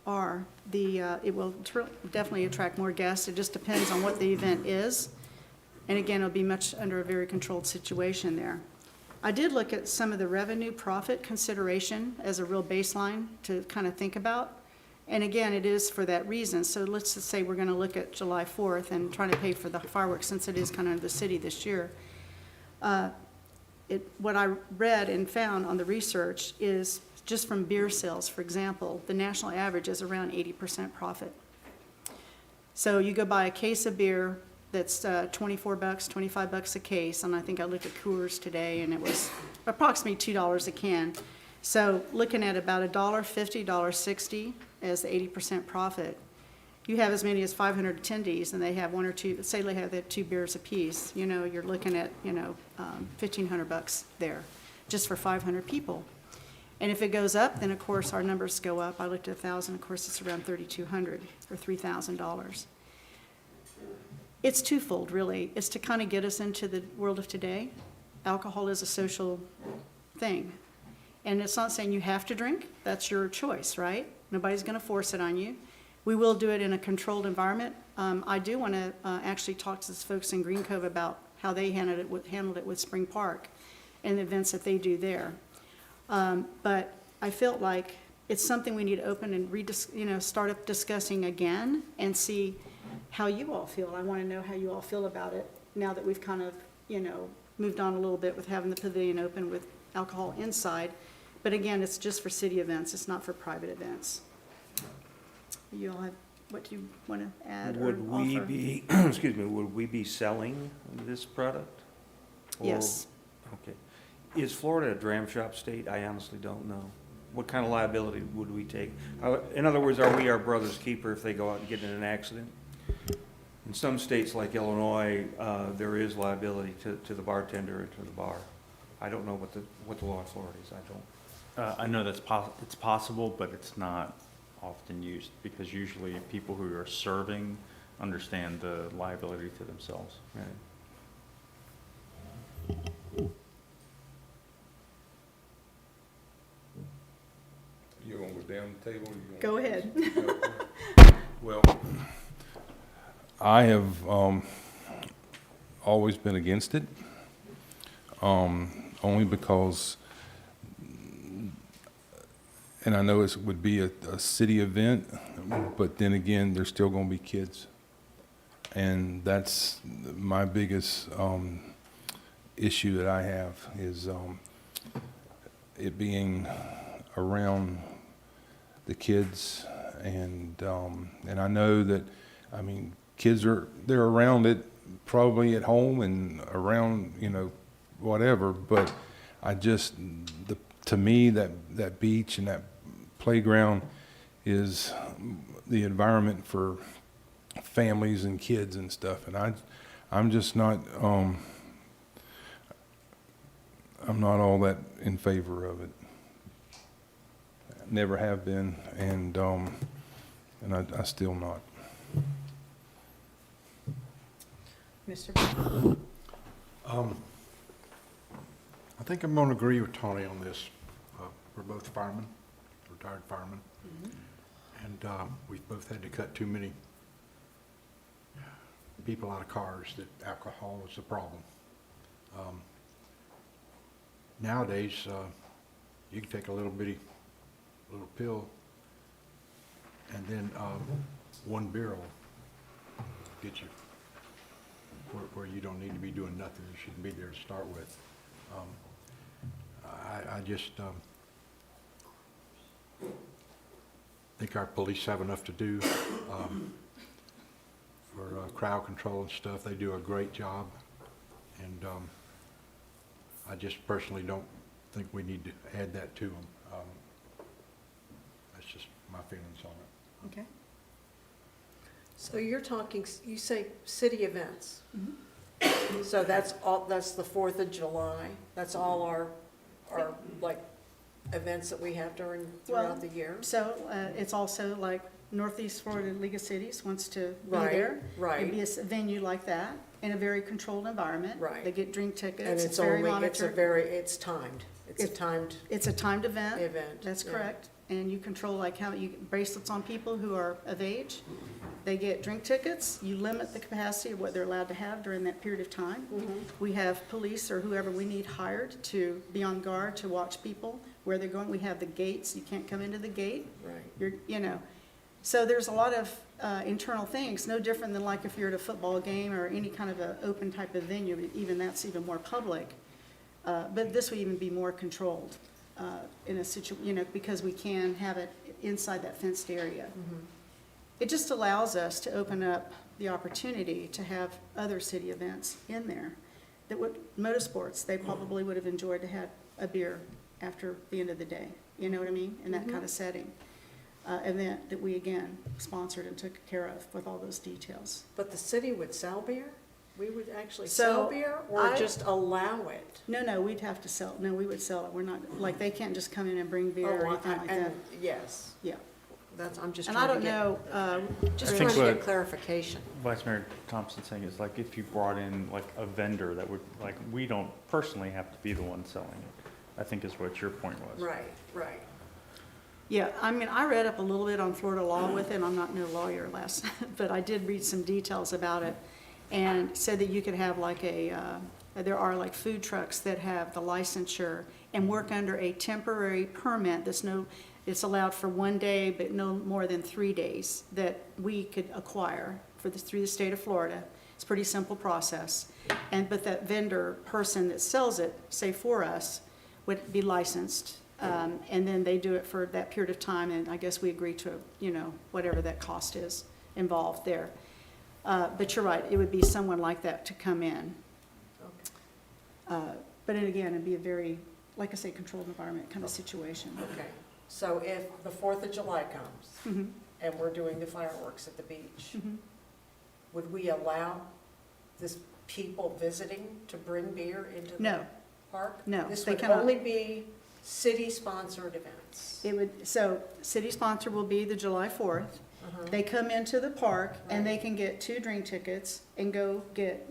are it will definitely attract more guests. It just depends on what the event is. And again, it'll be much under a very controlled situation there. I did look at some of the revenue profit consideration as a real baseline to kind of think about. And again, it is for that reason. So let's just say we're going to look at July 4th and trying to pay for the fireworks since it is kind of the city this year. What I read and found on the research is just from beer sales, for example, the national average is around 80% profit. So you go buy a case of beer that's $24, $25 a case, and I think I looked at Coors today, and it was approximately $2 a can. So looking at about $1.50, $1.60 as the 80% profit. You have as many as 500 attendees, and they have one or two, say they have 2 beers apiece, you know, you're looking at, $1,500 there, just for 500 people. And if it goes up, then of course our numbers go up. I looked at 1,000, of course it's around $3,200 or $3,000. It's twofold, really. It's to kind of get us into the world of today. Alcohol is a social thing. And it's not saying you have to drink. That's your choice, right? Nobody's going to force it on you. We will do it in a controlled environment. I do want to actually talk to the folks in Green Cove about how they handled it with Spring Park and the events that they do there. But I felt like it's something we need to open and start up discussing again and see how you all feel. I want to know how you all feel about it now that we've kind of, moved on a little bit with having the pavilion open with alcohol inside. But again, it's just for city events. It's not for private events. You all have, what do you want to add or Would we offer? be, excuse me, would we be selling this product? Or- Yes. Okay. Is Florida a dram shop state? I honestly don't know. What kind of liability would we take? In other words, are we our brother's keeper if they go out and get in an accident? In some states like Illinois, there is liability to the bartender and to the bar. I don't know what the law in Florida is. I don't. I know it's possible, but it's not often used because usually people who are serving understand the liability to themselves. Right. You want to go down the table? Or you Go wanna- ahead. Well, I have always been against it, only because, and I know it would be a city event, but then again, there's still going to be kids. And that's my biggest issue that I have is it being around the kids, and I know that, I mean, kids they're around it probably at home and around, whatever, but I just, to me, that beach and that playground is the environment for families and kids and stuff, and I'm just not, I'm not all that in favor of it. Never have been, and I still not. Mr. I think I'm going to agree with Tony on this. We're both firemen, retired firemen, and we've both had to cut too many people out of cars that alcohol is a problem. Nowadays, you can take a little pill, and then one beer will get you where you don't need to be doing nothing. You shouldn't be there to start with. I just think our police have enough to do for crowd control and stuff. They do a great job. And I just personally don't think we need to add that to them. That's just my feelings on it. Okay. So you're talking, you say city events. Mm-hmm. So that's all, that's the 4th of July? That's all our like, events that we have throughout the year? So it's also like Northeast Florida League of Cities wants to be Right, there. right. It'd be a venue like that in a very controlled environment. Right. They get drink tickets. And it's very only, monitored. it's timed. It's a timed It's a timed event. event. That's yeah. correct. And you control like how you, bracelets on people who are of age. They get drink tickets. You limit the capacity of what they're allowed to have during that period of time. Mhm. We have police or whoever we need hired to be on guard to watch people where they're going. We have the gates. You can't come into the gate. Right. So there's a lot of internal things, no different than like if you're at a football game or any kind of an open type of venue, even that's even more public. But this would even be more controlled in a because we can have it inside that fenced area. Mhm. It just allows us to open up the opportunity to have other city events in there. That would, motorsports, they probably would have enjoyed to have a beer after the end of the day, you know what I mean, in that Mhm. kind of setting. Event that we, again, sponsored and took care of with all those details. But the city would sell beer? We would actually So, sell beer or I- just allow it? No, we'd have to sell, no, we would sell it. We're not, like, they can't just come in and bring beer or Oh, anything like that. yes, Yeah. I'm just And I trying to don't get, know, just I trying think to get what- clarification. Vice Mayor Thompson saying is like if you brought in like a vendor that would, like, we don't personally have to be the one selling it, I think is what your point was. Right, right. yeah, I mean, I read up a little bit on Florida law with it. I'm not no lawyer, but I did read some details about it and said that you could have like there are like food trucks that have the licensure and work under a temporary permit it's allowed for 1 day, but no more than 3 days that we could acquire through the state of Florida. It's a pretty simple process. But that vendor person that sells it, say for us, would be licensed. And then they do it for that period of time, and I guess we agree to, whatever that cost is involved there. But you're right, it would be someone like that to come in. Okay. But then again, it'd be a very, like I say, controlled environment kind of situation. Okay, so if the 4th of July comes Mhm, and we're doing the fireworks at the beach, mhm. would we allow this people visiting to bring beer into the No, park? no, This they would cannot. only be city-sponsored events? so city sponsor will be the July 4th. Uh-huh. They come into the park and they Right. can get 2 drink tickets and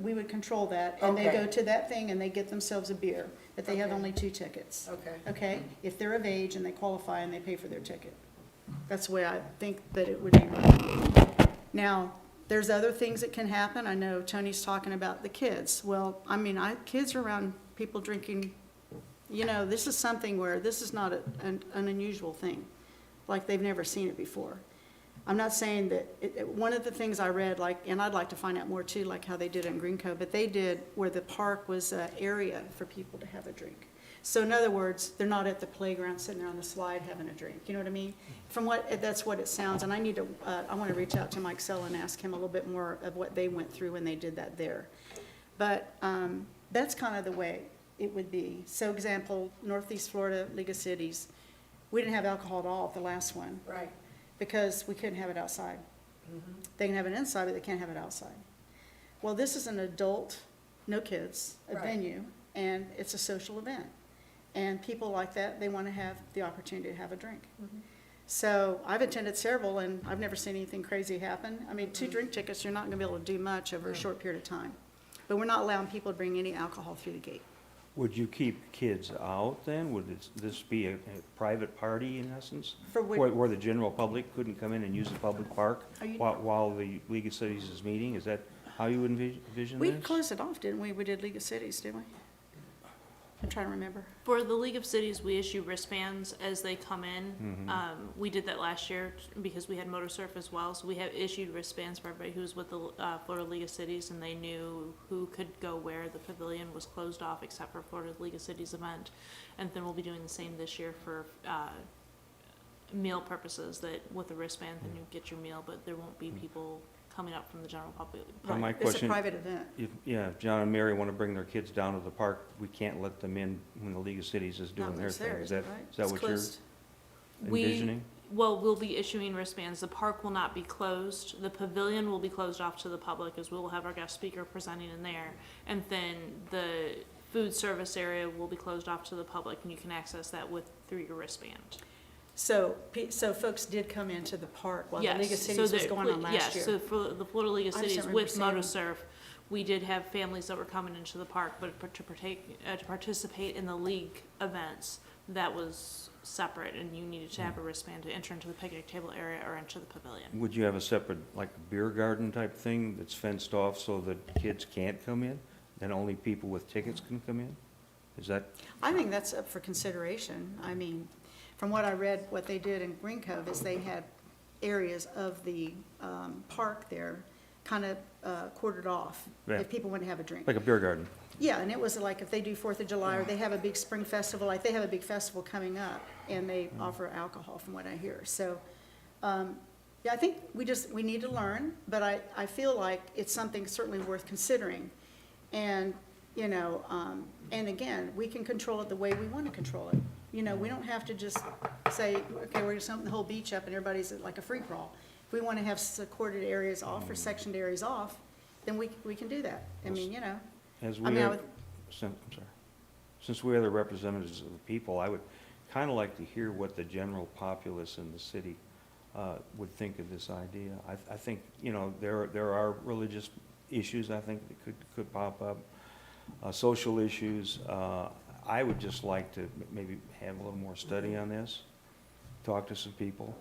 we would control that. And they Okay. go to that thing and they get themselves a beer, but they have Okay. only 2 tickets. Okay, Okay, if they're of age and they qualify and they pay for their ticket. That's the way I think that it would be run. Now, there's other things that can happen. I know Tony's talking about the kids. Well, I mean, kids are around people drinking, this is something where this is not an unusual thing. Like they've never seen it before. I'm not saying that, one of the things I read, and I'd like to find out more too, like how they did it in Green Cove, but they did where the park was an area for people to have a drink. So in other words, they're not at the playground sitting there on the slide having a drink, you know what I mean? That's what it sounds, and I want to reach out to Mike Sell and ask him a little bit more of what they went through when they did that there. But that's kind of the way it would be. So example, Northeast Florida League of Cities, we didn't have alcohol at all at the last one right. because we couldn't have it outside. Mhm. They can have it inside, but they can't have it outside. Well, this is an adult, no kids, a Right. venue, and it's a social event. And people like that, they want to have the opportunity to have a drink. Mhm. So I've attended several, and I've never seen anything crazy happen. I mean, 2 Mhm. drink tickets, you're not going to be able to do much over a No. short period of time. But we're not allowing people to bring any alcohol through the gate. Would you keep kids out then? Would this be a private party in essence? For which- Where the general public couldn't come in and use the public park Are you- while the League of Cities is meeting? Is that how you envision We this? closed it off, didn't we? We did League of Cities, didn't we? I'm trying to remember. For the League of Cities, we issue wristbands as they come in. We did that last year because we had motor surf as well, so we have issued wristbands for everybody who was with the Florida League of Cities, and they knew who could go where. The pavilion was closed off except for Florida League of Cities event. And then we'll be doing the same this year for meal purposes, that with the wristband, then you get your meal, but there won't be people coming up from the general public. And my Right, it's a question- private event. Yeah, if John and Mary want to bring their kids down to the park, we can't let them in when the League of Cities is doing Not their what's thing. there, Is that, right? is that It's what you're closed. envisioning? Well, we'll be issuing wristbands. The park will not be closed. The pavilion will be closed off to the public, as we will have our guest speaker presenting in there. And then the food service area will be closed off to the public, and you can access that through your wristband. So, so folks did come into the park while the Yes, League of so Cities was the- going on last yes, year? so for the Florida League of I just Cities don't with remember MotoSurf, we did have families that were coming into the park, but to participate in the league events, that was separate, and you needed to have a wristband to enter into the picnic table area or into the pavilion. Would you have a separate, like, beer garden type thing that's fenced off so that kids can't come in? And only people with tickets can come in? Is that, I think that's up for consideration. I mean, from what I read, what they did in Green Cove is they had areas of the park there kind of quartered off, Yeah. if people want to have a drink. like a beer garden? Yeah, and it was like if they do 4th of July, or they have a big spring festival, like they have a big festival coming up, and they offer alcohol, from what I hear. So, yeah, I think we need to learn, but I feel like it's something certainly worth considering. And, you know, and again, we can control it the way we want to control it. You know, we don't have to just say, okay, we're just open the whole beach up and everybody's like a free-for-all. If we want to have secorded areas off or sectioned areas off, then we can do that. I mean, you know. As I we mean, I are, would- since we are the representatives of the people, I would kind of like to hear what the general populace in the city would think of this idea. I think, you know, there are religious issues, I think, that could pop up, social issues. I would just like to maybe have a little more study on this, talk to some people,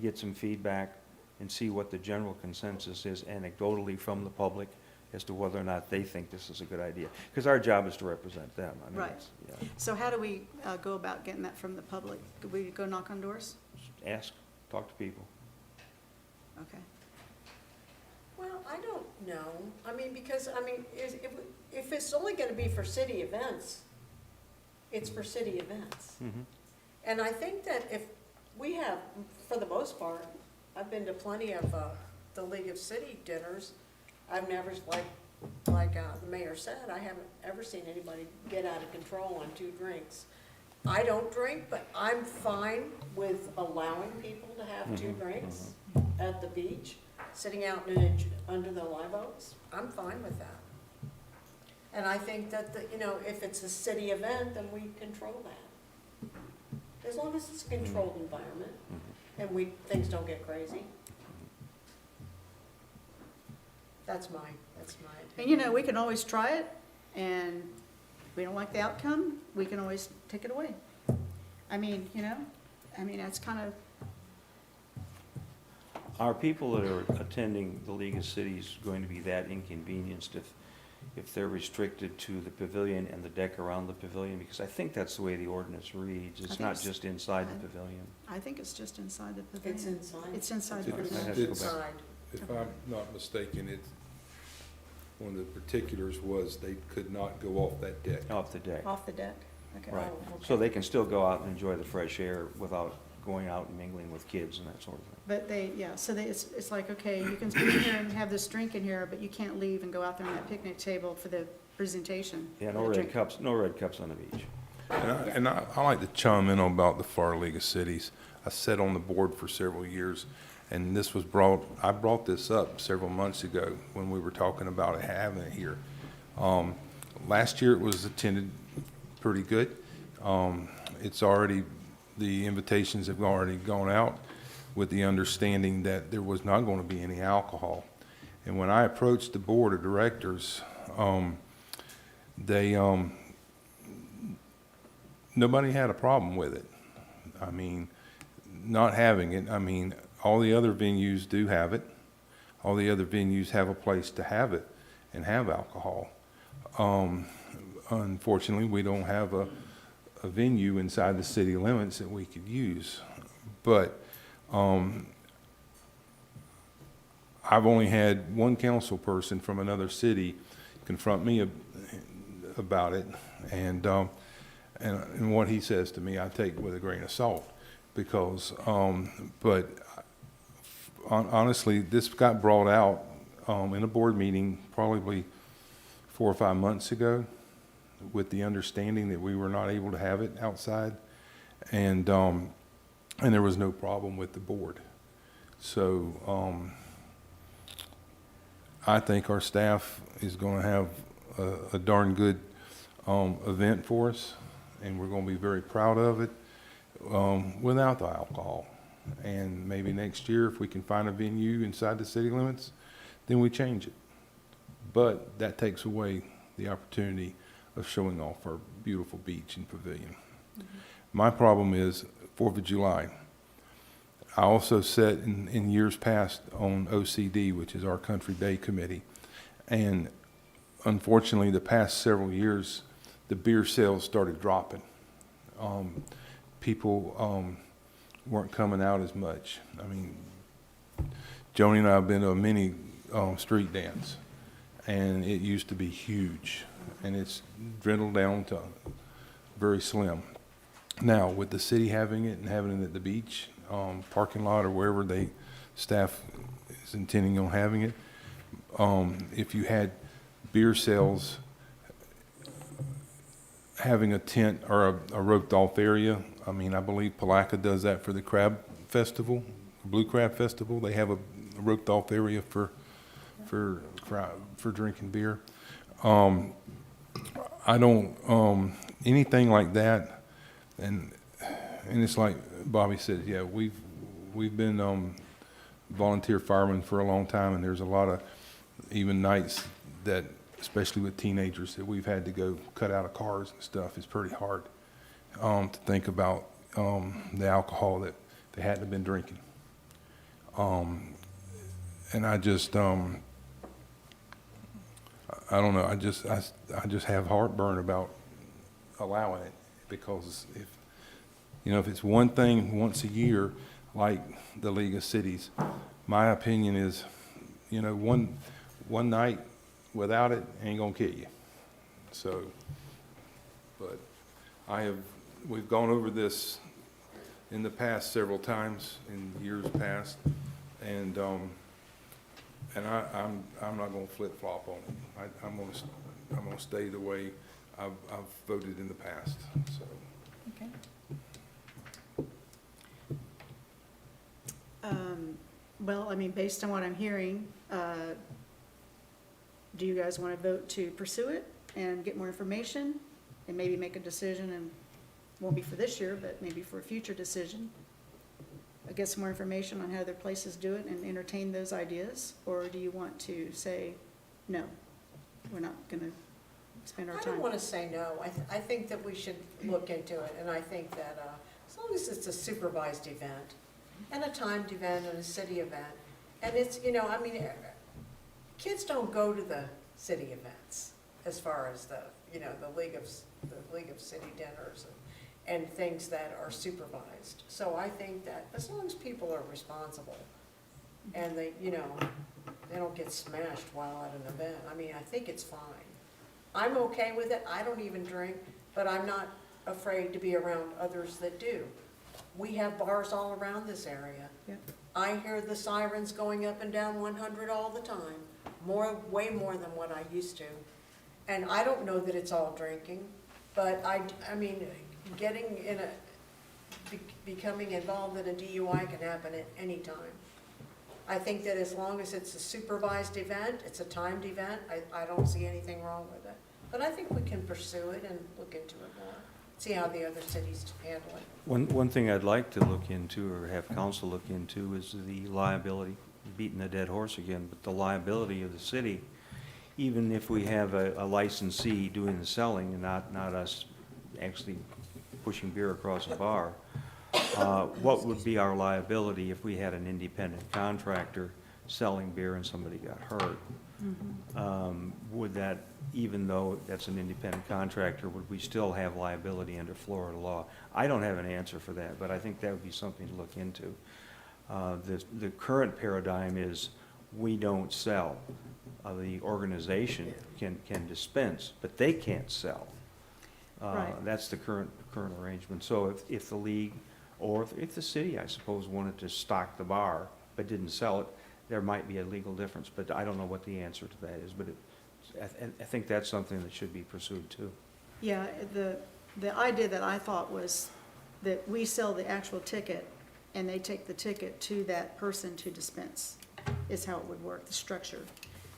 get some feedback, and see what the general consensus is anecdotally from the public as to whether or not they think this is a good idea. Because our job is to represent them. I mean, Right. yeah. So how do we go about getting that from the public? Do we go knock on doors? Ask, talk to people. Okay. Well, I don't know. I mean, because, I mean, if it's only gonna be for city events, it's for city events. Mhm. And I think that if we have, for the most part, I've been to plenty of the League of City dinners. I've never, like the mayor said, I haven't ever seen anybody get out of control on 2 drinks. I don't drink, but I'm fine with allowing people to have 2 drinks at the beach, sitting out under the live oaks. I'm fine with that. And I think that, you know, if it's a city event, then we control that. As long as it's a controlled environment and things don't get crazy. That's my opinion. And, you know, we can always try it, and if we don't like the outcome, we can always take it away. I mean, you know, that's kind of, Are people that are attending the League of Cities going to be that inconvenienced if they're restricted to the pavilion and the deck around the pavilion? Because I think that's the way the ordinance reads. It's think not it's- just inside the pavilion. I think it's just inside the pavilion. It's inside. It's inside the It's- pavilion. has to go it's- back. Inside. If I'm not mistaken, one of the particulars was they could not go off that deck. Off the deck. Off the deck? Okay. Right. Oh, okay. So they can still go out and enjoy the fresh air without going out and mingling with kids and that sort of thing. But it's like, okay, you can be here and have this drink in here, but you can't leave and go out there on that picnic table for the presentation. Yeah, for no the red drink. cups, no red cups on the beach. And I like to chime in about the Florida League of Cities. I sat on the board for several years, and I brought this up several months ago when we were talking about having it here. Last year it was attended pretty good. The invitations have already gone out with the understanding that there was not going to be any alcohol. And when I approached the board of directors, nobody had a problem with it. I mean, not having it, I mean, all the other venues do have it. All the other venues have a place to have it and have alcohol. Unfortunately, we don't have a venue inside the city limits that we could use. But I've only had one council person from another city confront me about it, and what he says to me, I take with a grain of salt, because, but honestly, this got brought out in a board meeting probably 4 or 5 months ago with the understanding that we were not able to have it outside. And there was no problem with the board. So I think our staff is going to have a darn good event for us, and we're going to be very proud of it without the alcohol. And maybe next year, if we can find a venue inside the city limits, then we change it. But that takes away the opportunity of showing off our beautiful beach and pavilion. My problem is 4th of July. I also sat in years past on OCD, which is our Country Day Committee. And unfortunately, the past several years, the beer sales started dropping. People weren't coming out as much. I mean, Joni and I have been to a mini street dance, and it used to be huge, and it's dwindled down to very slim. Now, with the city having it and having it at the beach, parking lot, or wherever staff is intending on having it, if you had beer sales having a tent or a roped off area, I mean, I believe Palaca does that for the crab festival, Blue Crab Festival. They have a roped off area for drinking beer. I don't anything like that, and it's like Bobby said, yeah, we've been volunteer firemen for a long time, and there's a lot of even nights that, especially with teenagers, that we've had to go cut out of cars and stuff. It's pretty hard to think about the alcohol that they hadn't have been drinking. And I just I don't know. I just have heartburn about allowing it, because if it's one thing once a year, like the League of Cities, my opinion is, one night without it ain't gonna kill you. So, but we've gone over this in the past several times in years past, and I'm not gonna flip flop on it. I'm gonna stay the way I've voted in the past. So. Okay. Well, I mean, based on what I'm hearing, do you guys want to vote to pursue it and get more information and maybe make a decision, and won't be for this year, but maybe for a future decision? Get some more information on how other places do it and entertain those ideas? Or do you want to say, no, we're not going to spend our I time? don't want to say no. I think that we should look into it, and I think that as long as it's a supervised event, and a timed event, and a city event, and it's, I mean, kids don't go to the city events as far as the League of City dinners and things that are supervised. So I think that as long as people are responsible and they don't get smashed while at an event, I mean, I think it's fine. I'm okay with it. I don't even drink, but I'm not afraid to be around others that do. We have bars all around this area. Yep. I hear the sirens going up and down 100 all the time, way more than what I used to. And I don't know that it's all drinking, but I mean, becoming involved in a DUI can happen at any time. I think that as long as it's a supervised event, it's a timed event, I don't see anything wrong with it. But I think we can pursue it and look into it more, see how the other cities handle it. One thing I'd like to look into, or have council look into, is the liability, beating a dead horse again, but the liability of the city, even if we have a licensee doing the selling and not us actually pushing beer across a bar. What would be our liability if we had an independent contractor selling beer and somebody got hurt? Would that, even though that's an independent contractor, would we still have liability under Florida law? I don't have an answer for that, but I think that would be something to look into. The current paradigm is we don't sell. The organization can dispense, but they can't sell. Right. That's the current arrangement. So if the league, or if the city, I suppose, wanted to stock the bar but didn't sell it, there might be a legal difference, but I don't know what the answer to that is, but I think that's something that should be pursued too. Yeah, the idea that I thought was that we sell the actual ticket and they take the ticket to that person to dispense, is how it would work, the structure,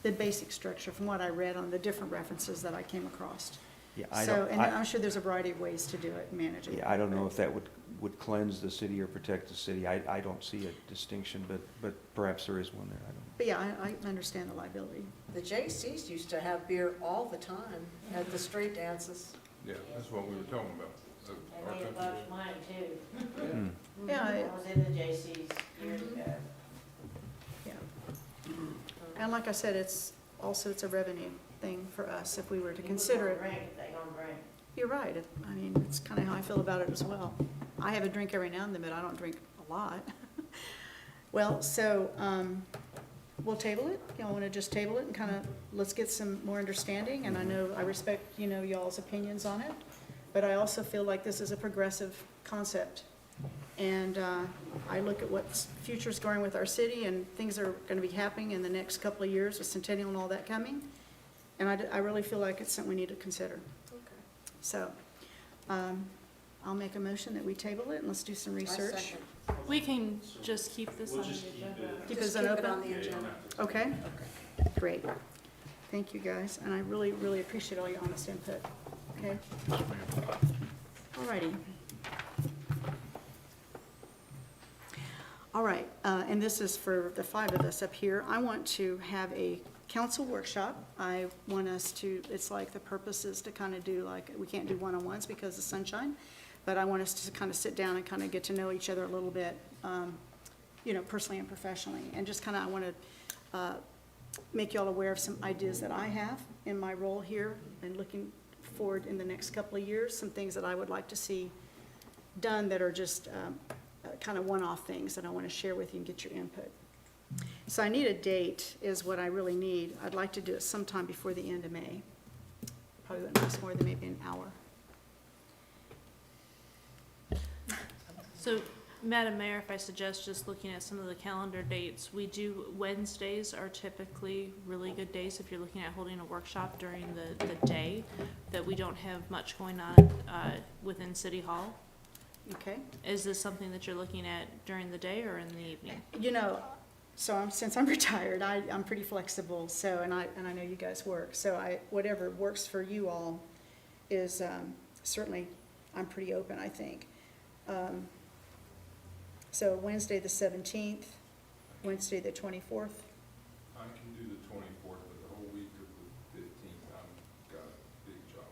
the basic structure, from what I read on the different references that I came across. Yeah, I So, don't, and I'm sure there's a variety of ways to do it and manage it. yeah, I don't know if that would cleanse the city or protect the city. I don't see a distinction, but perhaps there is one there. I don't. But yeah, I understand the liability. The J.C.'s used to have beer all the time at the street dances. Yeah, that's what we were talking about. And they above mine too. Yeah, I was in the J.C.'s years ago. yeah. And like I said, it's a revenue thing for us if we were to consider it. Drink if they gonna drink. You're right. I mean, it's kind of how I feel about it as well. I have a drink every now and then, but I don't drink a lot. Well, so, we'll table it. Y'all want to just table it and kind of, let's get some more understanding. And I know, I respect, y'all's opinions on it, but I also feel like this is a progressive concept. And I look at what's future's going with our city, and things are going to be happening in the next couple of years with Centennial and all that coming. And I really feel like it's something we need to consider. So, I'll make a motion that we table it, and let's do some research. We can just keep this on the agenda. Keep Just this keep it open? on the agenda. Okay, great. Thank you, guys, and I really, really appreciate all your honest input, okay? All righty. All right, and this is for the 5 of us up here. I want to have a council workshop. I want us to, it's like the purpose is to kind of do like, we can't do one-on-ones because of sunshine, but I want us to kind of sit down and kind of get to know each other a little bit, personally and professionally. And just kind of, I want to make you all aware of some ideas that I have in my role here and looking forward in the next couple of years, some things that I would like to see done that are just kind of one-off things that I want to share with you and get your input. So I need a date is what I really need. I'd like to do it sometime before the end of May. Probably wouldn't last more than maybe an hour. So, Madam Mayor, if I suggest just looking at some of the calendar dates, Wednesdays are typically really good days if you're looking at holding a workshop during the day, that we don't have much going on within City Hall. Okay? Is this something that you're looking at during the day or in the evening? Since I'm retired, I'm pretty flexible, so, and I know you guys work, so whatever works for you all is, certainly, I'm pretty open, I think. So Wednesday the 17th, Wednesday the 24th. I can do the 24th, but the whole week of the 15th, I've got a big job.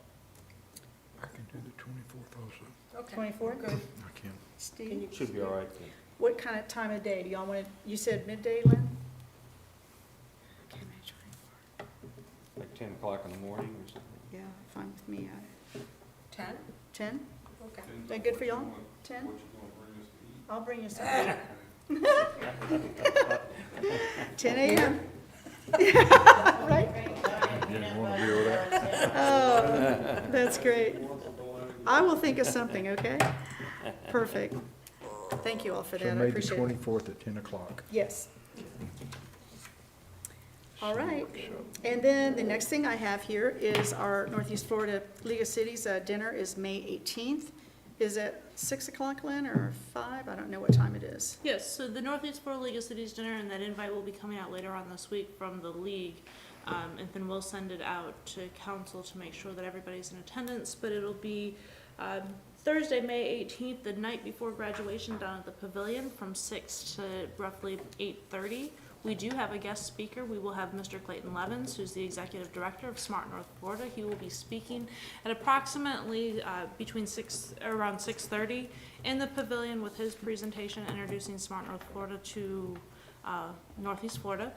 I can do the 24th also. Okay. 24th? Good. I can. Steve? Should be all right then. What kind of time of day? Do y'all want to, you said midday, Lynn? Okay, May 24th. Like 10 o'clock in the morning or something? Yeah, fine with me. 10? 10? Okay. Is that good for y'all? 10? What you gonna bring us to eat? I'll bring you something. 10 a.m. Right? Didn't want to deal with that. Oh, that's great. I will think of something, okay? Perfect. Thank you all for So that. I May the appreciate it. 24th at 10 o'clock. Yes. All right. And then the next thing I have here is our Northeast Florida League of Cities dinner is May 18th. Is it 6 o'clock, Lynn, or 5? I don't know what time it is. Yes, so the Northeast Florida League of Cities dinner, and that invite will be coming out later on this week from the league. And then we'll send it out to council to make sure that everybody's in attendance, but it'll be Thursday, May 18th, the night before graduation, down at the Pavilion from 6 to roughly 8:30. We do have a guest speaker. We will have Mr. Clayton Levins, who's the Executive Director of Smart North Florida. He will be speaking at approximately around 6:30 in the Pavilion with his presentation introducing Smart North Florida to Northeast Florida.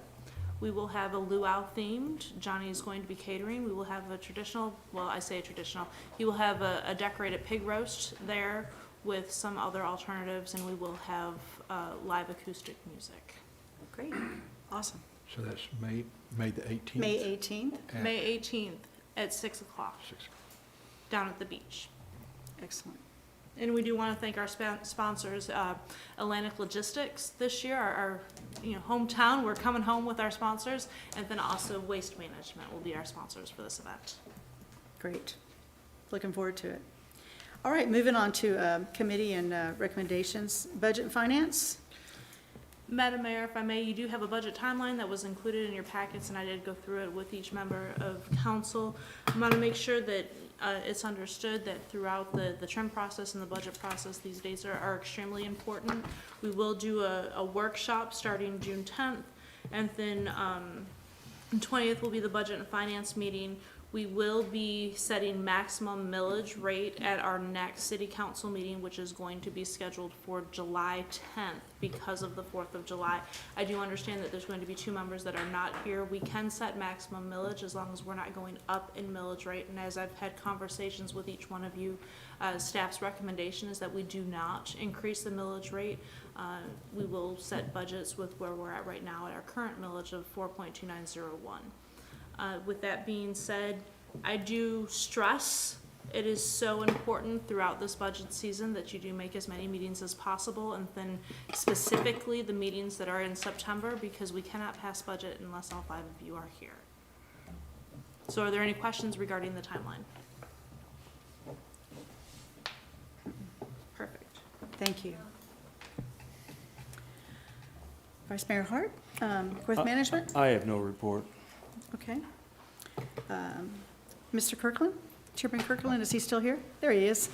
We will have a luau themed. Johnny is going to be catering. We will have a traditional, well, I say a traditional, he will have a decorated pig roast there with some other alternatives, and we will have live acoustic music. Great. Awesome. So that's May the 18th? May 18th. At May 18th at 6 o'clock 6 o'clock. down at the beach. Excellent. And we do want to thank our sponsors, Atlantic Logistics this year, our hometown. We're coming home with our sponsors, and then also Waste Management will be our sponsors for this event. Great. Looking forward to it. All right, moving on to committee and recommendations. Budget and Finance. Madam Mayor, if I may, you do have a budget timeline that was included in your packets, and I did go through it with each member of council. I want to make sure that it's understood that throughout the trim process and the budget process, these days are extremely important. We will do a workshop starting June 10th, and then 20th will be the Budget and Finance meeting. We will be setting maximum millage rate at our next city council meeting, which is going to be scheduled for July 10th because of the 4th of July. I do understand that there's going to be 2 members that are not here. We can set maximum millage as long as we're not going up in millage rate. And as I've had conversations with each one of you, staff's recommendation is that we do not increase the millage rate. We will set budgets with where we're at right now at our current millage of 4.2901. With that being said, I do stress it is so important throughout this budget season that you do make as many meetings as possible, and then specifically the meetings that are in September, because we cannot pass budget unless all 5 of you are here. So are there any questions regarding the timeline? Perfect. Thank you. Vice Mayor Hart, Growth Management. I have no report. Okay. Mr. Kirkland, Chairman Kirkland, is he still here? There he is.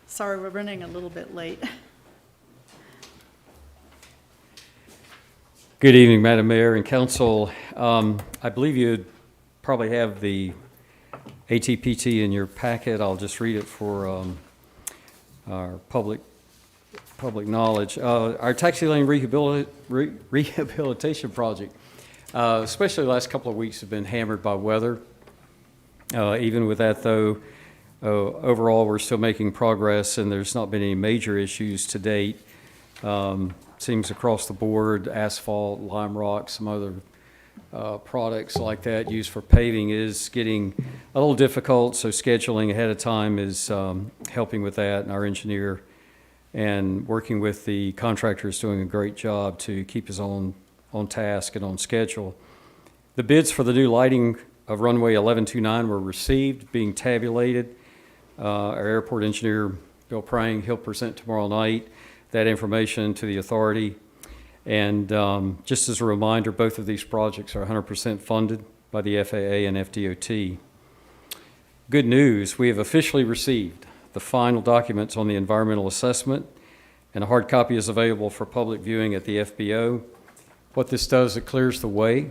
Sorry, we're running a little bit late. Good evening, Madam Mayor and Council. I believe you probably have the ATPT in your packet. I'll just read it for our public knowledge. Our taxi lane rehabilitation project, especially the last couple of weeks, have been hammered by weather. Even with that, though, overall we're still making progress, and there's not been any major issues to date. Seems across the board, asphalt, lime rock, some other products like that used for paving is getting a little difficult, so scheduling ahead of time is helping with that, and our engineer and working with the contractor is doing a great job to keep us on task and on schedule. The bids for the new lighting of runway 1129 were received, being tabulated. Our airport engineer, Bill Prang, he'll present tomorrow night that information to the authority. And just as a reminder, both of these projects are 100% funded by the FAA and FDOT. Good news, we have officially received the final documents on the environmental assessment, and a hard copy is available for public viewing at the FBO. What this does, it clears the way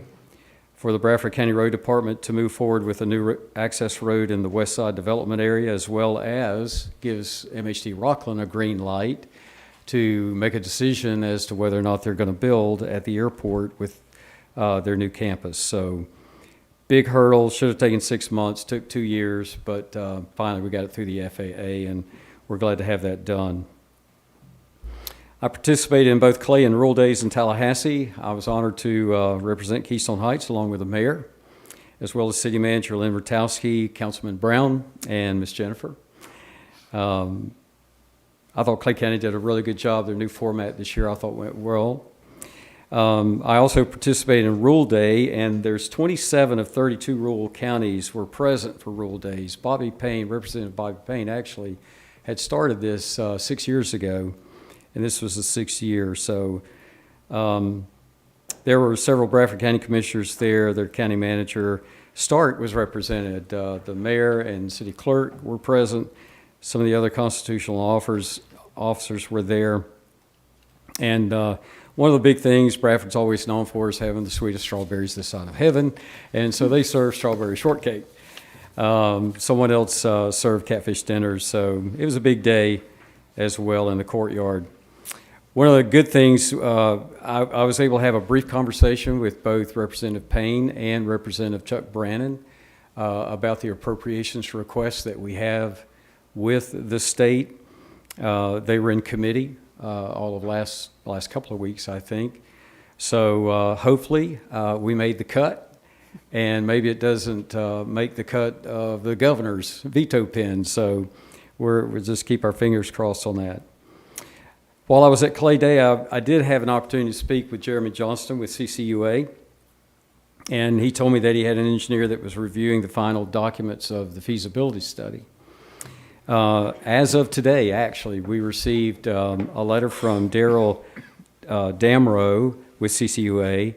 for the Bradford County Road Department to move forward with a new access road in the West Side development area, as well as gives MHD Rockland a green light to make a decision as to whether or not they're going to build at the airport with their new campus. So big hurdle, should have taken 6 months, took 2 years, but finally we got it through the FAA, and we're glad to have that done. I participated in both Clay and Rural Days in Tallahassee. I was honored to represent Keystone Heights along with the mayor, as well as City Manager Lynn Rutowski, Councilman Brown, and Miss Jennifer. I thought Clay County did a really good job. Their new format this year I thought went well. I also participated in Rural Day, and there's 27 of 32 rural counties were present for Rural Days. Bobby Payne, Representative Bobby Payne, actually had started this 6 years ago, and this was the 6th year. So there were several Bradford County commissioners there. Their county manager, Stark, was represented. The mayor and city clerk were present. Some of the other constitutional officers were there. And one of the big things Bradford's always known for is having the sweetest strawberries this side of heaven. And so they served strawberry shortcake. Someone else served catfish dinners. So it was a big day as well in the courtyard. One of the good things, I was able to have a brief conversation with both Representative Payne and Representative Chuck Brannon about the appropriations requests that we have with the state. They were in committee all of last couple of weeks, I think. So hopefully we made the cut, and maybe it doesn't make the cut of the governor's veto pen. So we'll just keep our fingers crossed on that. While I was at Clay Day, I did have an opportunity to speak with Jeremy Johnston with CCUA, and he told me that he had an engineer that was reviewing the final documents of the feasibility study. As of today, actually, we received a letter from Daryl Damrow with CCUA,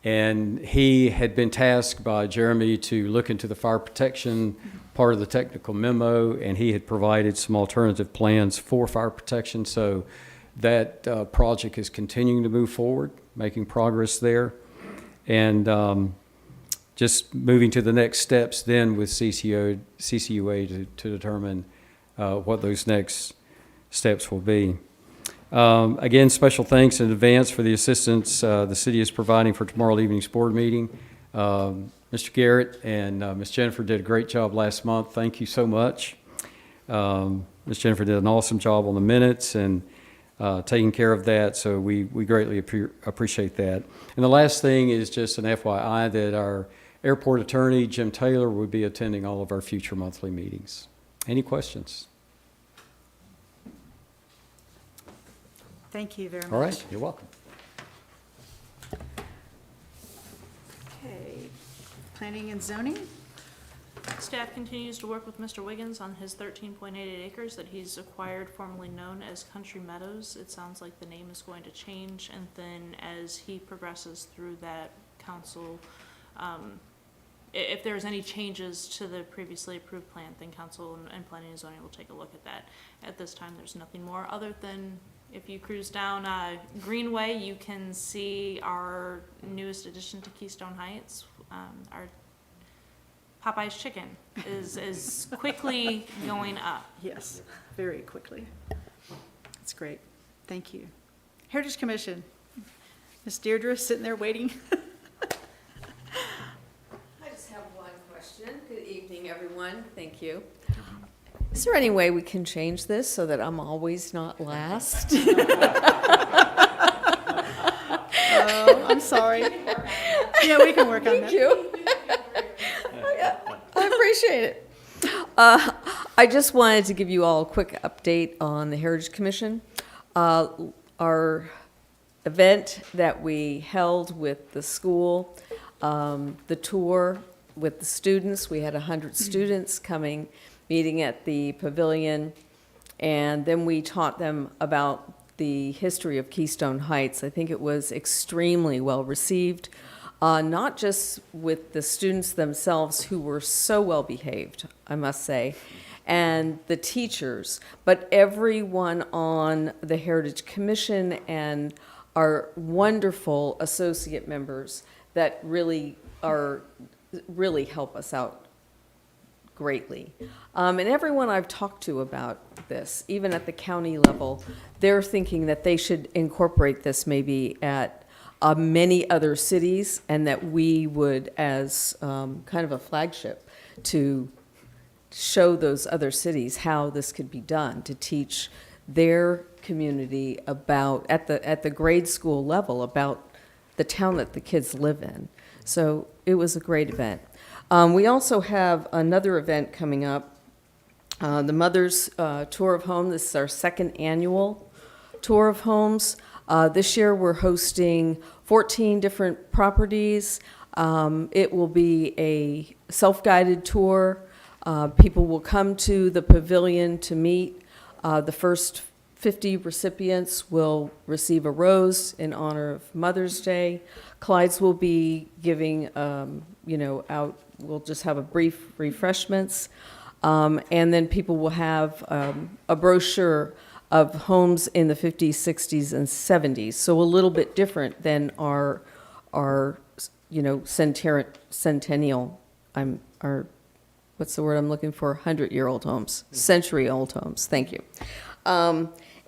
and he had been tasked by Jeremy to look into the fire protection part of the technical memo, and he had provided some alternative plans for fire protection. So that project is continuing to move forward, making progress there. And just moving to the next steps then with CCUA to determine what those next steps will be. Again, special thanks in advance for the assistance the city is providing for tomorrow evening's board meeting. Mr. Garrett and Ms. Jennifer did a great job last month. Thank you so much. Ms. Jennifer did an awesome job on the minutes and taking care of that, so we greatly appreciate that. And the last thing is just an FYI that our airport attorney, Jim Taylor, will be attending all of our future monthly meetings. Any questions? Thank you very much. All right, you're welcome. Okay, planning and zoning? Staff continues to work with Mr. Wiggins on his 13.88 acres that he's acquired, formerly known as Country Meadows. It sounds like the name is going to change, and then as he progresses through that, council, if there's any changes to the previously approved plan, then council and planning and zoning will take a look at that. At this time, there's nothing more other than if you cruise down Greenway, you can see our newest addition to Keystone Heights. Our Popeye's Chicken is quickly going up. Yes, very quickly. That's great. Thank you. Heritage Commission. Ms. Deirdre sitting there waiting. I just have one question. Good evening, everyone. Thank you. Is there any way we can change this so that I'm always not last? Oh, I'm sorry. Yeah, we can work on that. Thank you. I appreciate it. I just wanted to give you all a quick update on the Heritage Commission. Our event that we held with the school, the tour with the students, we had 100 students coming, meeting at the pavilion, and then we taught them about the history of Keystone Heights. I think it was extremely well received. Not just with the students themselves, who were so well behaved, I must say, and the teachers, but everyone on the Heritage Commission and our wonderful associate members that really help us out greatly. And everyone I've talked to about this, even at the county level, they're thinking that they should incorporate this maybe at many other cities, and that we would, as kind of a flagship, to show those other cities how this could be done, to teach their community about, at the grade school level, about the town that the kids live in. So it was a great event. We also have another event coming up, the Mother's Tour of Home. This is our second annual Tour of Homes. This year we're hosting 14 different properties. It will be a self-guided tour. People will come to the pavilion to meet. The first 50 recipients will receive a rose in honor of Mother's Day. Clyde's will be giving, out, we'll just have a brief refreshments. And then people will have a brochure of homes in the 50s, 60s, and 70s. So a little bit different than our centennial, what's the word I'm looking for? 100-year-old homes, century-old homes. Thank you.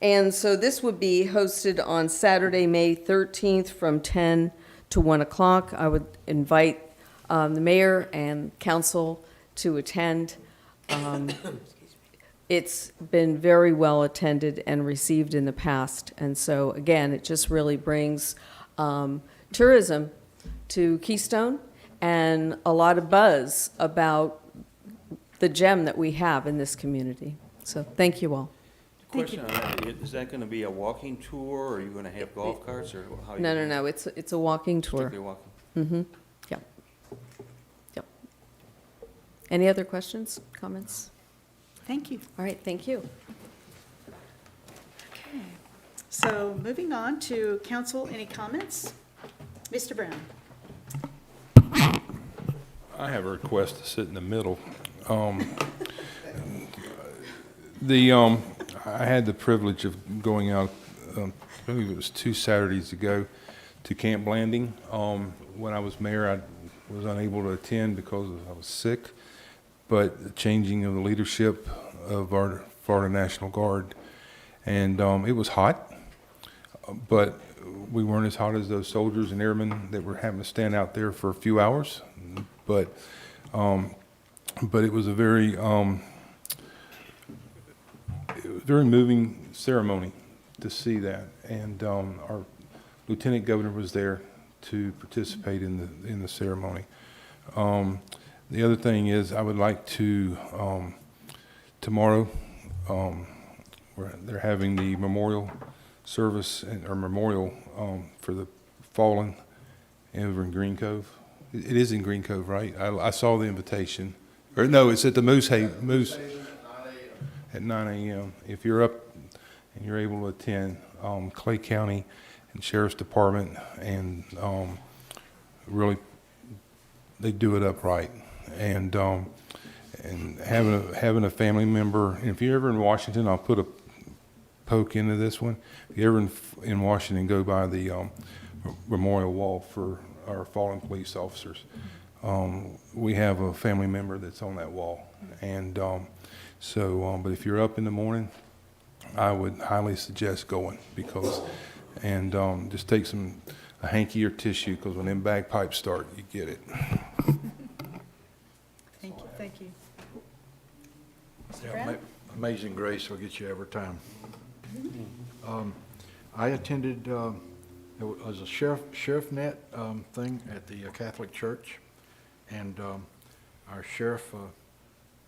And so this would be hosted on Saturday, May 13th from 10 to 1 o'clock. I would invite the mayor and council to attend. It's been very well attended and received in the past. And so, again, it just really brings tourism to Keystone and a lot of buzz about the gem that we have in this community. So thank you all. Thank you. Question on that, is that going to be a walking tour, or are you going to have golf carts, or how? are you No, gonna- no, no, it's a walking tour. Strictly walking? Mm-hmm, yep. Yep. Any other questions, comments? Thank you. All right, thank you. Okay. So moving on to council, any comments? Mr. Brown? I have a request to sit in the middle. I had the privilege of going out, I believe it was 2 Saturdays ago, to Camp Blanding. When I was mayor, I was unable to attend because I was sick, but the changing of the leadership of our Florida National Guard. And it was hot, but we weren't as hot as those soldiers and airmen that were having to stand out there for a few hours. But it was a very moving ceremony to see that, and our lieutenant governor was there to participate in the ceremony. The other thing is, I would like to tomorrow they're having the memorial service or memorial for the fallen over in Green Cove. It is in Green Cove, right? I saw the invitation. Or no, it's at the Moose at 9 a.m. If you're up and you're able to attend, Clay County and Sheriff's Department, and really they do it upright. And having a family member. And if you're ever in Washington, I'll put a poke into this one. If you're ever in Washington, go by the memorial wall for our fallen police officers. We have a family member that's on that wall, and but if you're up in the morning, I would highly suggest going, because, and just take a hanky or tissue, because when them bagpipes start, you get it. Thank you, thank you. Mr. Yeah, Brown? Amazing Grace will get you every time. I attended, it was a sheriff net thing at the Catholic Church, and our sheriff,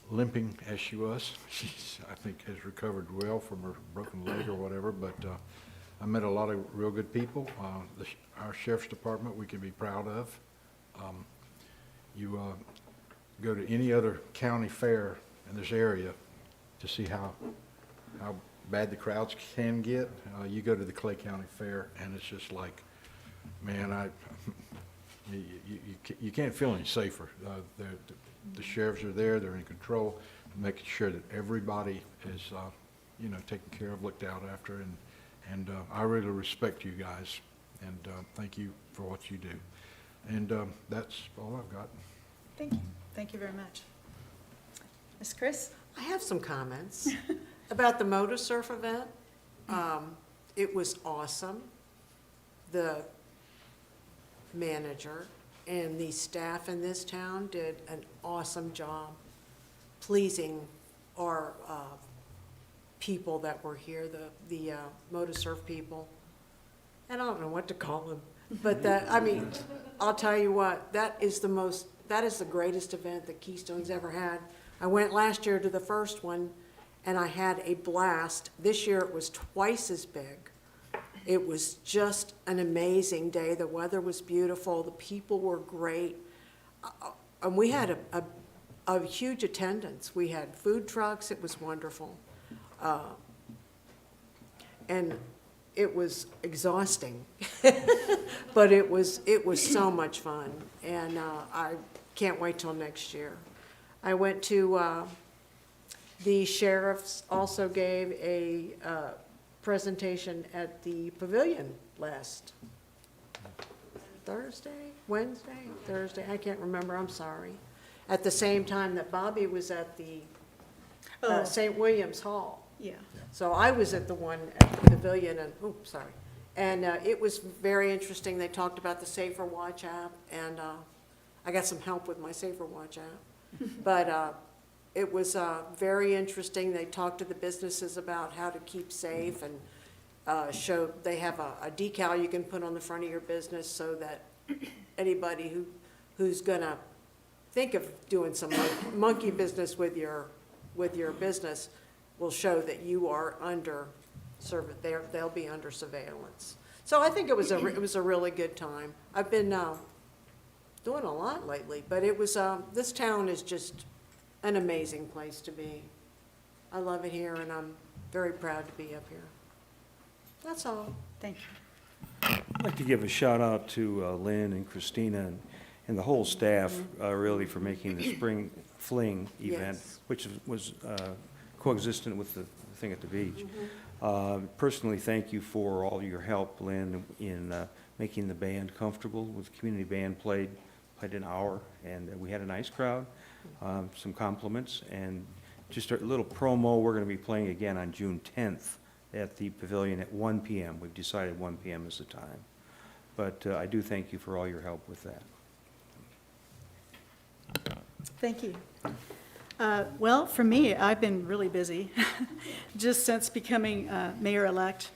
limping as she was, she's, I think, has recovered well from her broken leg or whatever, but I met a lot of real good people. Our sheriff's department we can be proud of. You go to any other county fair in this area to see how bad the crowds can get. You go to the Clay County Fair, and it's just like, man, you can't feel any safer. The sheriffs are there; they're in control, making sure that everybody is, taken care of, looked out after, and I really respect you guys, and thank you for what you do. And that's all I've got. Thank you. Thank you very much. Ms. Chris? I have some comments about the Motor Surf event. It was awesome. The manager and the staff in this town did an awesome job pleasing our people that were here, the Motor Surf people. And I don't know what to call them, but I'll tell you what, that is the greatest event that Keystone's ever had. I went last year to the first one, and I had a blast. This year it was twice as big. It was just an amazing day. The weather was beautiful. The people were great. And we had a huge attendance. We had food trucks. It was wonderful. And it was exhausting, but it was so much fun. And I can't wait till next year. I went to, the sheriffs also gave a presentation at the pavilion last Thursday, I can't remember, I'm sorry. At the same time that Bobby was at the St. William's Hall. Yeah. So I was at the one at the pavilion, and it was very interesting. They talked about the Safer Watch app, and I got some help with my Safer Watch app. But it was very interesting. They talked to the businesses about how to keep safe, and they have a decal you can put on the front of your business so that anybody who's gonna think of doing some monkey business with your business will show that you are under they'll be under surveillance. So I think it was a really good time. I've been doing a lot lately, but it was this town is just an amazing place to be. I love it here, and I'm very proud to be up here. That's all. Thank you. I'd like to give a shout out to Lynn and Christina and the whole staff, really, for making the spring fling event, Yes. which was coexistent with the thing at the beach. Personally, thank you for all your help, Lynn, in making the band comfortable. With the community band played an hour, and we had a nice crowd. Some compliments, and just a little promo. We're going to be playing again on June 10th at the pavilion at 1 p.m. We've decided 1 p.m. is the time. But I do thank you for all your help with that. Thank you. Well, for me, I've been really busy. Just since becoming mayor-elect,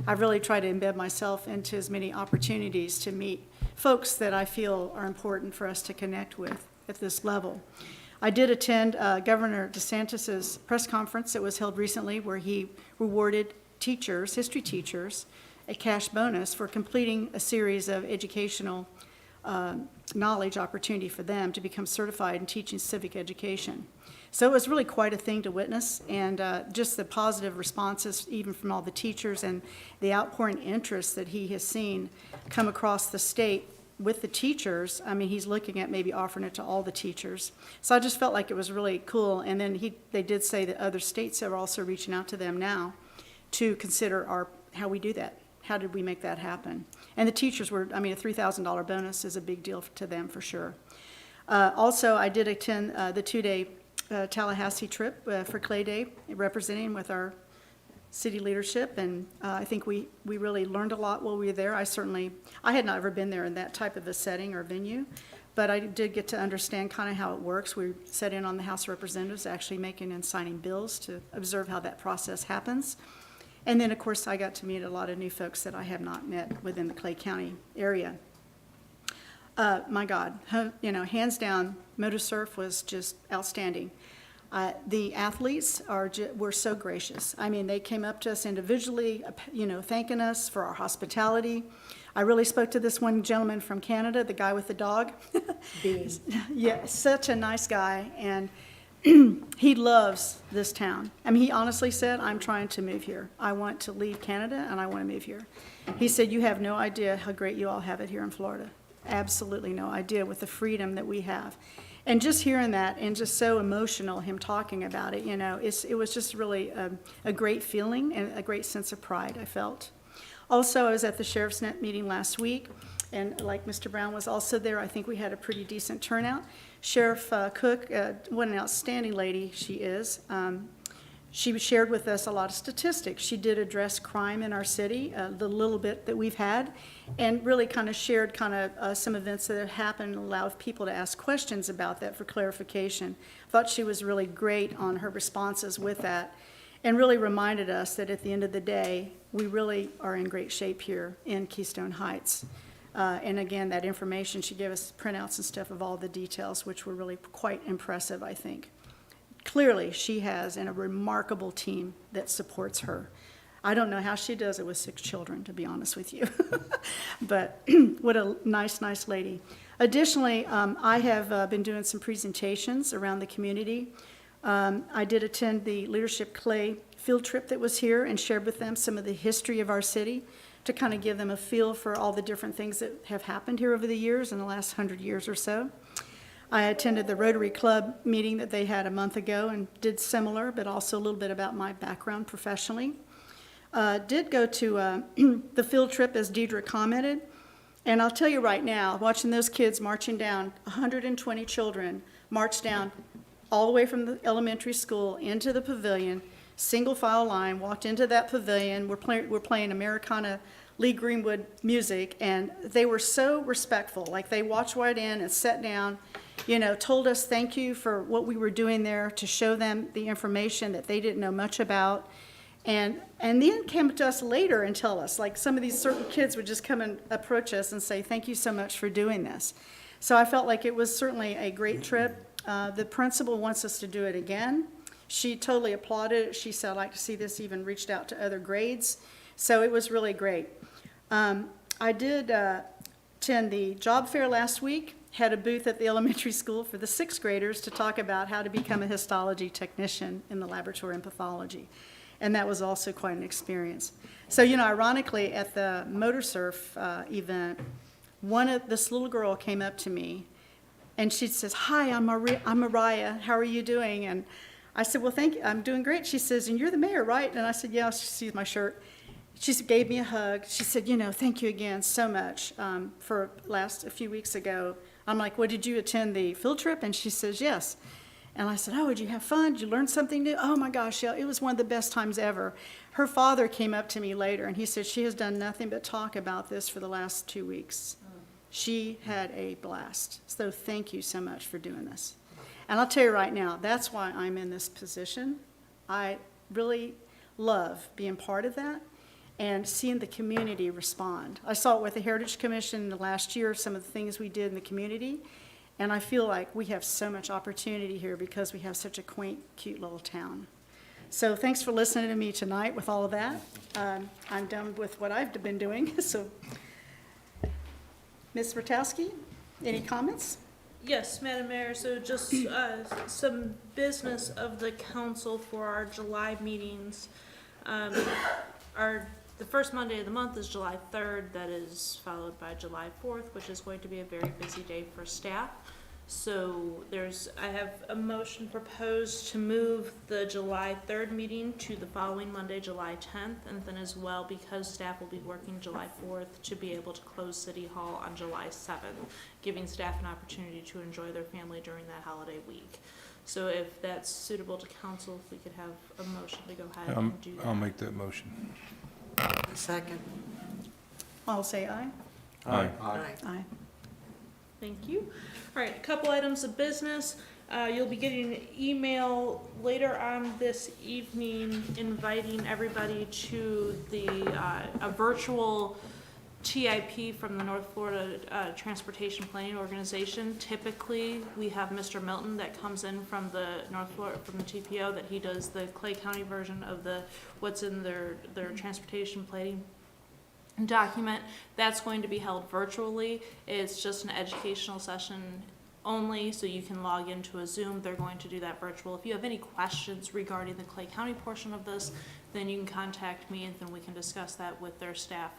I've really tried to embed myself into as many opportunities to meet folks that I feel are important for us to connect with at this level. I did attend Governor DeSantis's press conference that was held recently, where he rewarded teachers, history teachers, a cash bonus for completing a series of educational knowledge opportunity for them to become certified in teaching civic education. So it was really quite a thing to witness, and just the positive responses even from all the teachers and the outpouring interest that he has seen come across the state with the teachers. I mean, he's looking at maybe offering it to all the teachers. So I just felt like it was really cool. And then they did say that other states are also reaching out to them now to consider how we do that. How did we make that happen? And the teachers were, I mean, a $3,000 bonus is a big deal to them for sure. Also, I did attend the 2-day Tallahassee trip for Clay Day, representing with our city leadership, and I think we really learned a lot while we were there. I had not ever been there in that type of a setting or venue, but I did get to understand kind of how it works. We sat in on the House of Representatives, actually making and signing bills to observe how that process happens. And then, of course, I got to meet a lot of new folks that I have not met within the Clay County area. My God, hands down, Motor Surf was just outstanding. The athletes were so gracious. I mean, they came up to us individually, thanking us for our hospitality. I really spoke to this one gentleman from Canada, the guy with the dog. Yeah, such a nice guy, and he loves this town. I mean, he honestly said, I'm trying to move here. I want to leave Canada, and I want to move here. He said, you have no idea how great you all have it here in Florida. Absolutely no idea with the freedom that we have. And just hearing that, and just so emotional, him talking about it, it was just really a great feeling and a great sense of pride I felt. Also, I was at the Sheriff's Net meeting last week, and like Mr. Brown was also there, I think we had a pretty decent turnout. Sheriff Cook, what an outstanding lady she is. She shared with us a lot of statistics. She did address crime in our city, the little bit that we've had, and really kind of shared some events that have happened and allowed people to ask questions about that for clarification. Thought she was really great on her responses with that, and really reminded us that at the end of the day, we really are in great shape here in Keystone Heights. And again, that information, she gave us printouts and stuff of all the details, which were really quite impressive, I think. Clearly, she has a remarkable team that supports her. I don't know how she does it with 6 children, to be honest with you. But what a nice, nice lady. Additionally, I have been doing some presentations around the community. I did attend the Leadership Clay field trip that was here and shared with them some of the history of our city to kind of give them a feel for all the different things that have happened here over the years, in the last 100 years or so. I attended the Rotary Club meeting that they had a month ago and did similar, but also a little bit about my background professionally. Did go to the field trip, as Deidre commented, and I'll tell you right now, watching those kids marching down, 120 children march down all the way from the elementary school into the pavilion, single file line, walked into that pavilion. We're playing Americana Lee Greenwood music, and they were so respectful. Like, they walked right in and sat down, told us thank you for what we were doing there to show them the information that they didn't know much about. And then came to us later and tell us, like, some of these certain kids would just come and approach us and say, thank you so much for doing this. So I felt like it was certainly a great trip. The principal wants us to do it again. She totally applauded it. She said, I'd like to see this even reached out to other grades. So it was really great. I did attend the job fair last week, had a booth at the elementary school for the sixth graders to talk about how to become a histology technician in the laboratory and pathology. And that was also quite an experience. So, ironically, at the motor surf event, this little girl came up to me and she says, "Hi, I'm Mariah. How are you doing?" And I said, "Well, thank you. I'm doing great." She says, "And you're the mayor, right?" And I said, "Yeah." She sees my shirt. She gave me a hug. She said, "Thank you again so much for a few weeks ago." I'm like, "Well, did you attend the field trip?" And she says, "Yes." And I said, "Oh, did you have fun? Did you learn something new?" "Oh my gosh, yeah, it was one of the best times ever." Her father came up to me later and he said, "She has done nothing but talk about this for the last 2 weeks. She had a blast. So thank you so much for doing this." And I'll tell you right now, that's why I'm in this position. I really love being part of that and seeing the community respond. I saw it with the Heritage Commission in the last year, some of the things we did in the community, and I feel like we have so much opportunity here because we have such a quaint, cute little town. So thanks for listening to me tonight with all of that. I'm done with what I've been doing, so. Ms. Rotowski, any comments? Yes, Madam Mayor, so just some business of the council for our July meetings. The first Monday of the month is July 3rd, that is followed by July 4th, which is going to be a very busy day for staff. So I have a motion proposed to move the July 3rd meeting to the following Monday, July 10th, and then as well, because staff will be working July 4th, to be able to close City Hall on July 7th, giving staff an opportunity to enjoy their family during that holiday week. So if that's suitable to council, if we could have a motion to go ahead and do that. I'll make that motion. Second. I'll say aye. Aye. Aye. Thank you. All right, a couple items of business. You'll be getting an email later on this evening inviting everybody to a virtual TIP from the North Florida Transportation Planning Organization. Typically, we have Mr. Milton that comes in from the from the TPO, that he does the Clay County version of what's in their transportation planning document. That's going to be held virtually. It's just an educational session only, so you can log into a Zoom. They're going to do that virtual. If you have any questions regarding the Clay County portion of this, then you can contact me and then we can discuss that with their staff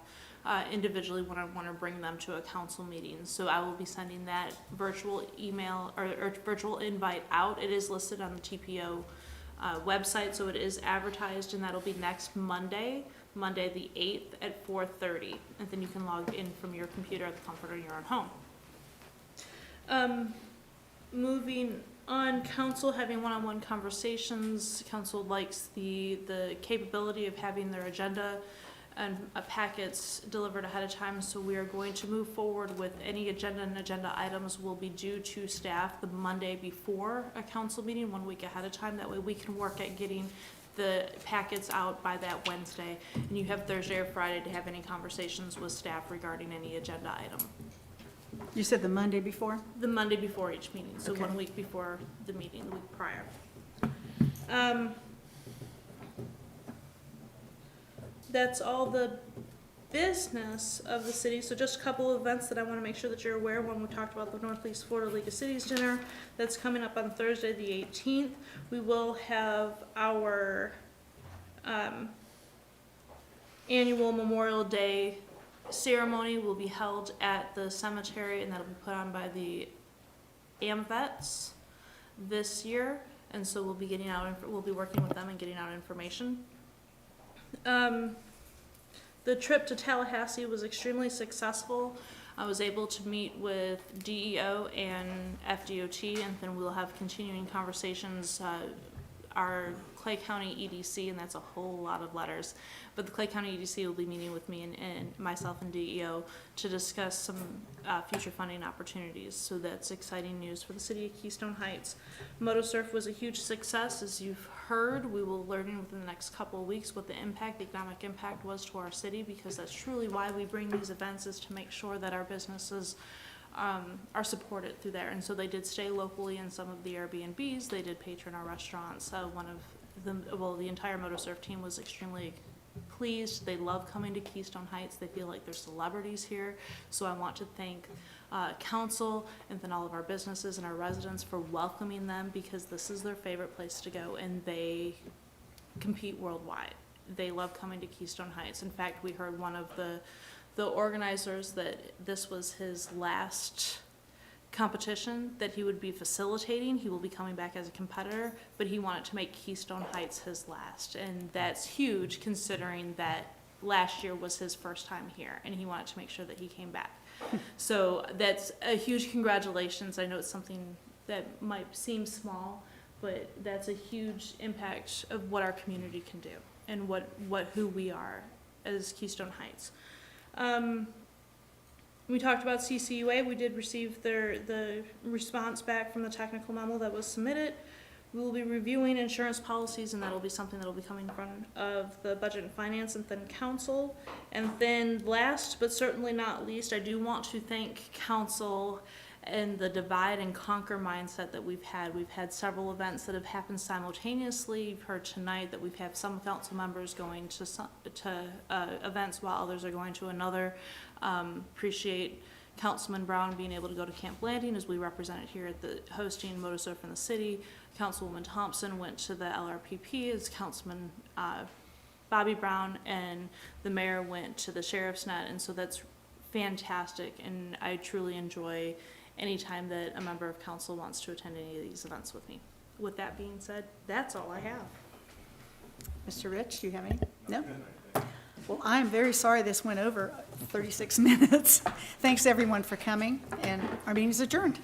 individually when I want to bring them to a council meeting. So I will be sending that virtual email or virtual invite out. It is listed on the TPO website, so it is advertised, and that'll be next Monday the 8th at 4:30, and then you can log in from your computer at the comfort of your own home. Moving on, council having one-on-one conversations. Council likes the capability of having their agenda and packets delivered ahead of time, so we are going to move forward with any agenda items will be due to staff the Monday before a council meeting, 1 week ahead of time. That way we can work at getting the packets out by that Wednesday, and you have Thursday or Friday to have any conversations with staff regarding any agenda item. You said the Monday before? The Monday before each meeting, so Okay. 1 week before the meeting, the week prior. That's all the business of the city. So just a couple of events that I want to make sure that you're aware. One, we talked about the Northeast Florida League of Cities dinner that's coming up on Thursday the 18th. We will have our annual Memorial Day ceremony will be held at the cemetery, and that'll be put on by the AMVETS this year. And so we'll be working with them and getting out information. The trip to Tallahassee was extremely successful. I was able to meet with DEO and FDOT, and then we'll have continuing conversations. Our Clay County EDC, and that's a whole lot of letters, but the Clay County EDC will be meeting with me and myself and DEO to discuss some future funding opportunities. So that's exciting news for the city of Keystone Heights. MotoSurf was a huge success. As you've heard, we will learn within the next couple of weeks what the economic impact was to our city, because that's truly why we bring these events, is to make sure that our businesses are supported through there. And so they did stay locally in some of the Airbnbs. They did patron our restaurants. One of them, well, the entire MotoSurf team was extremely pleased. They love coming to Keystone Heights. They feel like they're celebrities here. So I want to thank council and then all of our businesses and our residents for welcoming them, because this is their favorite place to go, and they compete worldwide. They love coming to Keystone Heights. In fact, we heard one of the organizers that this was his last competition that he would be facilitating. He will be coming back as a competitor, but he wanted to make Keystone Heights his last. And that's huge, considering that last year was his first time here, and he wanted to make sure that he came back. So that's a huge congratulations. I know it's something that might seem small, but that's a huge impact of what our community can do and who we are as Keystone Heights. We talked about CCUA. We did receive the response back from the technical memo that was submitted. We will be reviewing insurance policies, and that'll be something that'll be coming in front of the Budget and Finance and then Council. And then last, but certainly not least, I do want to thank Council and the divide and conquer mindset that we've had. We've had several events that have happened simultaneously. You've heard tonight that we've had some council members going to events while others are going to another. Appreciate Councilman Brown being able to go to Camp Landing as we represented here at the hosting MotoSurf in the city. Councilwoman Thompson went to the LRPP as Councilman Bobby Brown, and the mayor went to the Sheriff's Net, and so that's fantastic, and I truly enjoy anytime that a member of council wants to attend any of these events with me. With that being said, that's all I have. Mr. Rich, do you have any? No? Well, I am very sorry this went over 36 minutes. Thanks, everyone, for coming, and our meeting is adjourned.